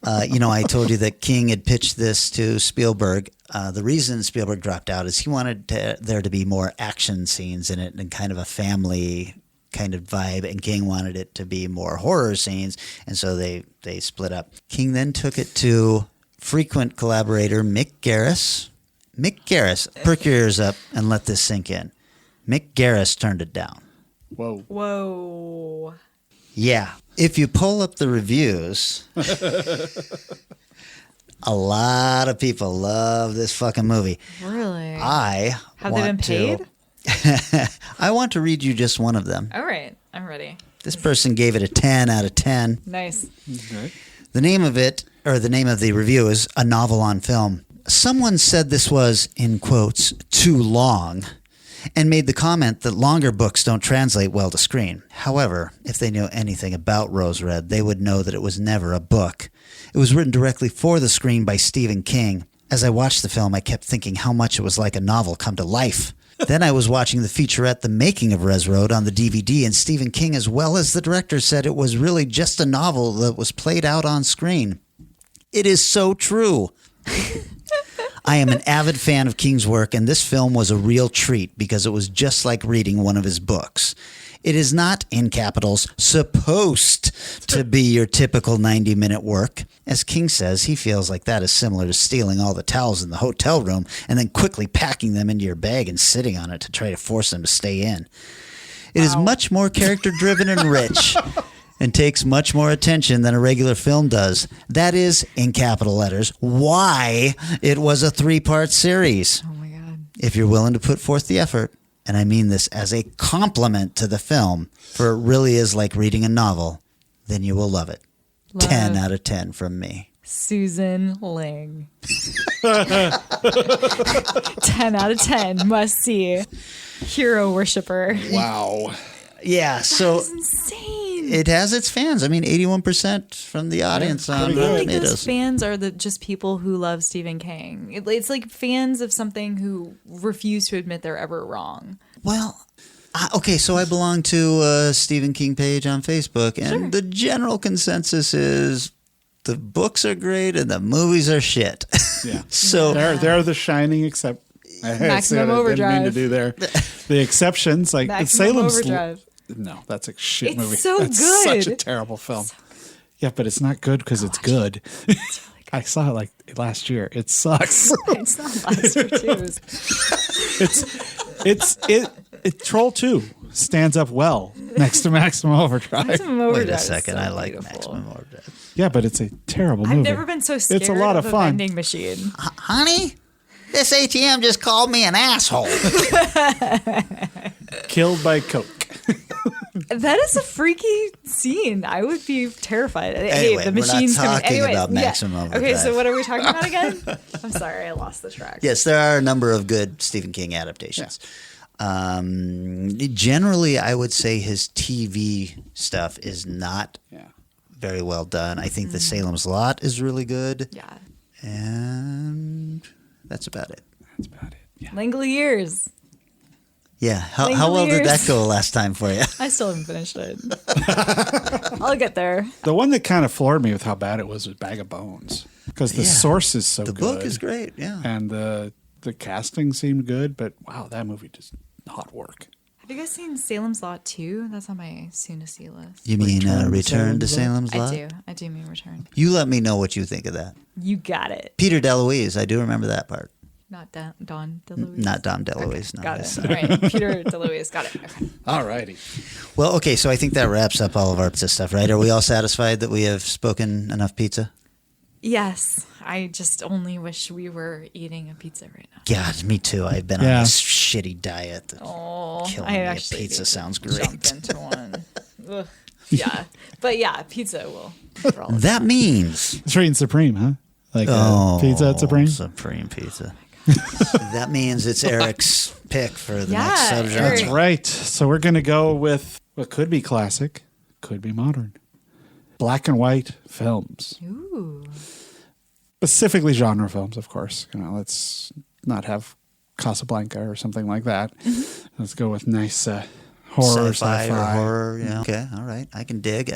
I told you that King had pitched this to Spielberg. The reason Spielberg dropped out is he wanted there to be more action scenes in it and kind of a family kind of vibe, and King wanted it to be more horror scenes, and so they split up. King then took it to frequent collaborator Mick Garris. Mick Garris, perk your ears up and let this sink in. Mick Garris turned it down. Whoa. Yeah. If you pull up the reviews, a lot of people love this fucking movie. Really? Have they been paid? I want to read you just one of them. All right. I'm ready. This person gave it a 10 out of 10. Nice. Okay. The name of the review is A Novel on Film. Someone said this was, in quotes, too long, and made the comment that longer books don't translate well to screen. However, if they knew anything about Rose Red, they would know that it was never a book. It was written directly for the screen by Stephen King. As I watched the film, I kept thinking how much it was like a novel come to life. Then I was watching the featurette The Making of Res Road on the DVD, and Stephen King, as well as the director, said it was really just a novel that was played out on screen. It is so true. I am an avid fan of King's work, and this film was a real treat because it was just like reading one of his books. It is not, in capitals, supposed to be your typical 90-minute work. As King says, he feels like that is similar to stealing all the towels in the hotel room and then quickly packing them into your bag and sitting on it to try to force them to stay in. It is much more character-driven and rich and takes much more attention than a regular film does. That is, in capital letters, why it was a 3-part series. Oh, my God. If you're willing to put forth the effort, and I mean this as a compliment to the film, for it really is like reading a novel, then you will love it. 10 out of 10 from me. Susan Ling. 10 out of 10. Must see. Hero worshiper. Wow. Yeah, so That's insane. it has its fans. I mean, 81% from the audience on I feel like Tomatoes. those fans are just people who love Stephen King. It's like fans of something who refuse to admit they're ever wrong. Well, okay, so I belong to a Stephen King page on Facebook, and the general consensus is the books are great and the movies are shit. Yeah. So they're the shining except Maximum Overdrive. Didn't mean to do there. The exceptions, like Maximum Salem's Overdrive. No, that's a shit It's movie. so That's good. Such a terrible film. Yeah, but it's not good because it's good. I saw it like last year. It sucks. It's not last year too. Troll 2 stands up well next to Maximum Overdrive. Maximum Overdrive. Wait a is second, so I like beautiful. Maximum Overdrive. Yeah, but it's a terrible movie. I've never been so scared It's a lot of a fun. vending machine. Honey, this ATM just called me an asshole. Killed by Coke. That is a freaky scene. I would be terrified. Anyway, hey, the we're not machine's coming. talking Anyway, about Maximum Okay, Overdrive. so what are we talking about again? I'm sorry, I lost the track. Yes, there are a number of good Stephen King adaptations. Generally, I would say his TV stuff is not very well done. I think the Salem's Lot is really good. Yeah. And that's about it. Langley Years. Yeah. How well did that Langoliers. go last time for you? I still haven't finished it. I'll get there. The one that kind of floored me with how bad it was Bag of Bones. Because the source is so The good. book is great, yeah. And the casting seemed good, but wow, that movie does not work. Have you guys seen Salem's Lot 2? That's on my soon-to-see list. You mean Return to Salem's Lot? I do mean Return. You let me know what you think of that. You got it. Peter DeLuise, I do remember that part. Not Don DeLuise. Not Dom DeLuise. Okay, no, got that's- it. All right. Peter DeLuise. Got it. Okay. All righty. Well, okay, so I think that wraps up all of our pizza stuff, right? Are we all satisfied that we have spoken enough pizza? Yes. I just only wish we were eating a pizza right now. God, me too. I've been on this shitty diet. That's killing me. actually Pizza need to sounds great. Jump into one. Ugh. Yeah. But yeah, pizza will. That means It's reign supreme, huh? Like Pizza Hut Supreme? Supreme Pizza. That means it's Eric's pick for the next subgenre. That's right. So we're going to go with what could be classic, could be modern. Black and white films. Ooh. Specifically genre films, of course. Let's not have Casablanca or something like that. Let's go with nice sci-fi or horror. Yeah. Okay, all right. I can dig.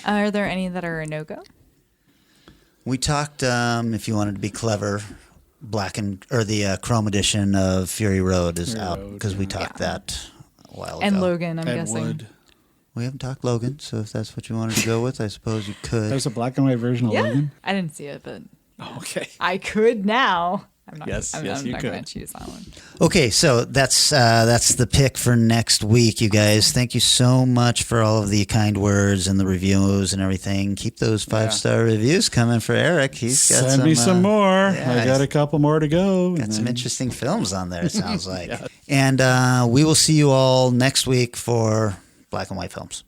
Are there any that are a no-go? We talked, if you wanted to be clever, the Chrome edition of Fury Road is out because we talked that a while ago. And Logan, I'm guessing. Wood. We haven't talked Logan, so if that's what you wanted to go with, I suppose you could. There's a black and white version of Logan? I didn't see it, but okay. I could now. I'm not, Yes, I'm you not could. going to choose that one. Okay, so that's the pick for next week, you guys. Thank you so much for all of the kind words and the reviews and everything. Keep those 5-star reviews coming for Eric. He's got Send me some more. yeah, I got a couple more to go. Got some interesting films on there, it sounds like. Yeah. And we will see you all next week for Black and White Films.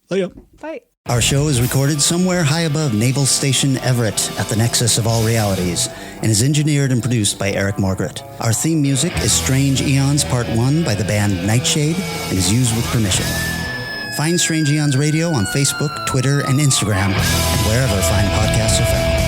Bye. Our show is recorded somewhere high above Naval Station Everett at the nexus of all realities and is engineered and produced by Eric Morgret. Our theme music is Strange Aeons Part 1 by the band Nightshade and is used with permission. Find Strange Aeons Radio on Facebook, Twitter, and Instagram, and wherever fine podcasts are found.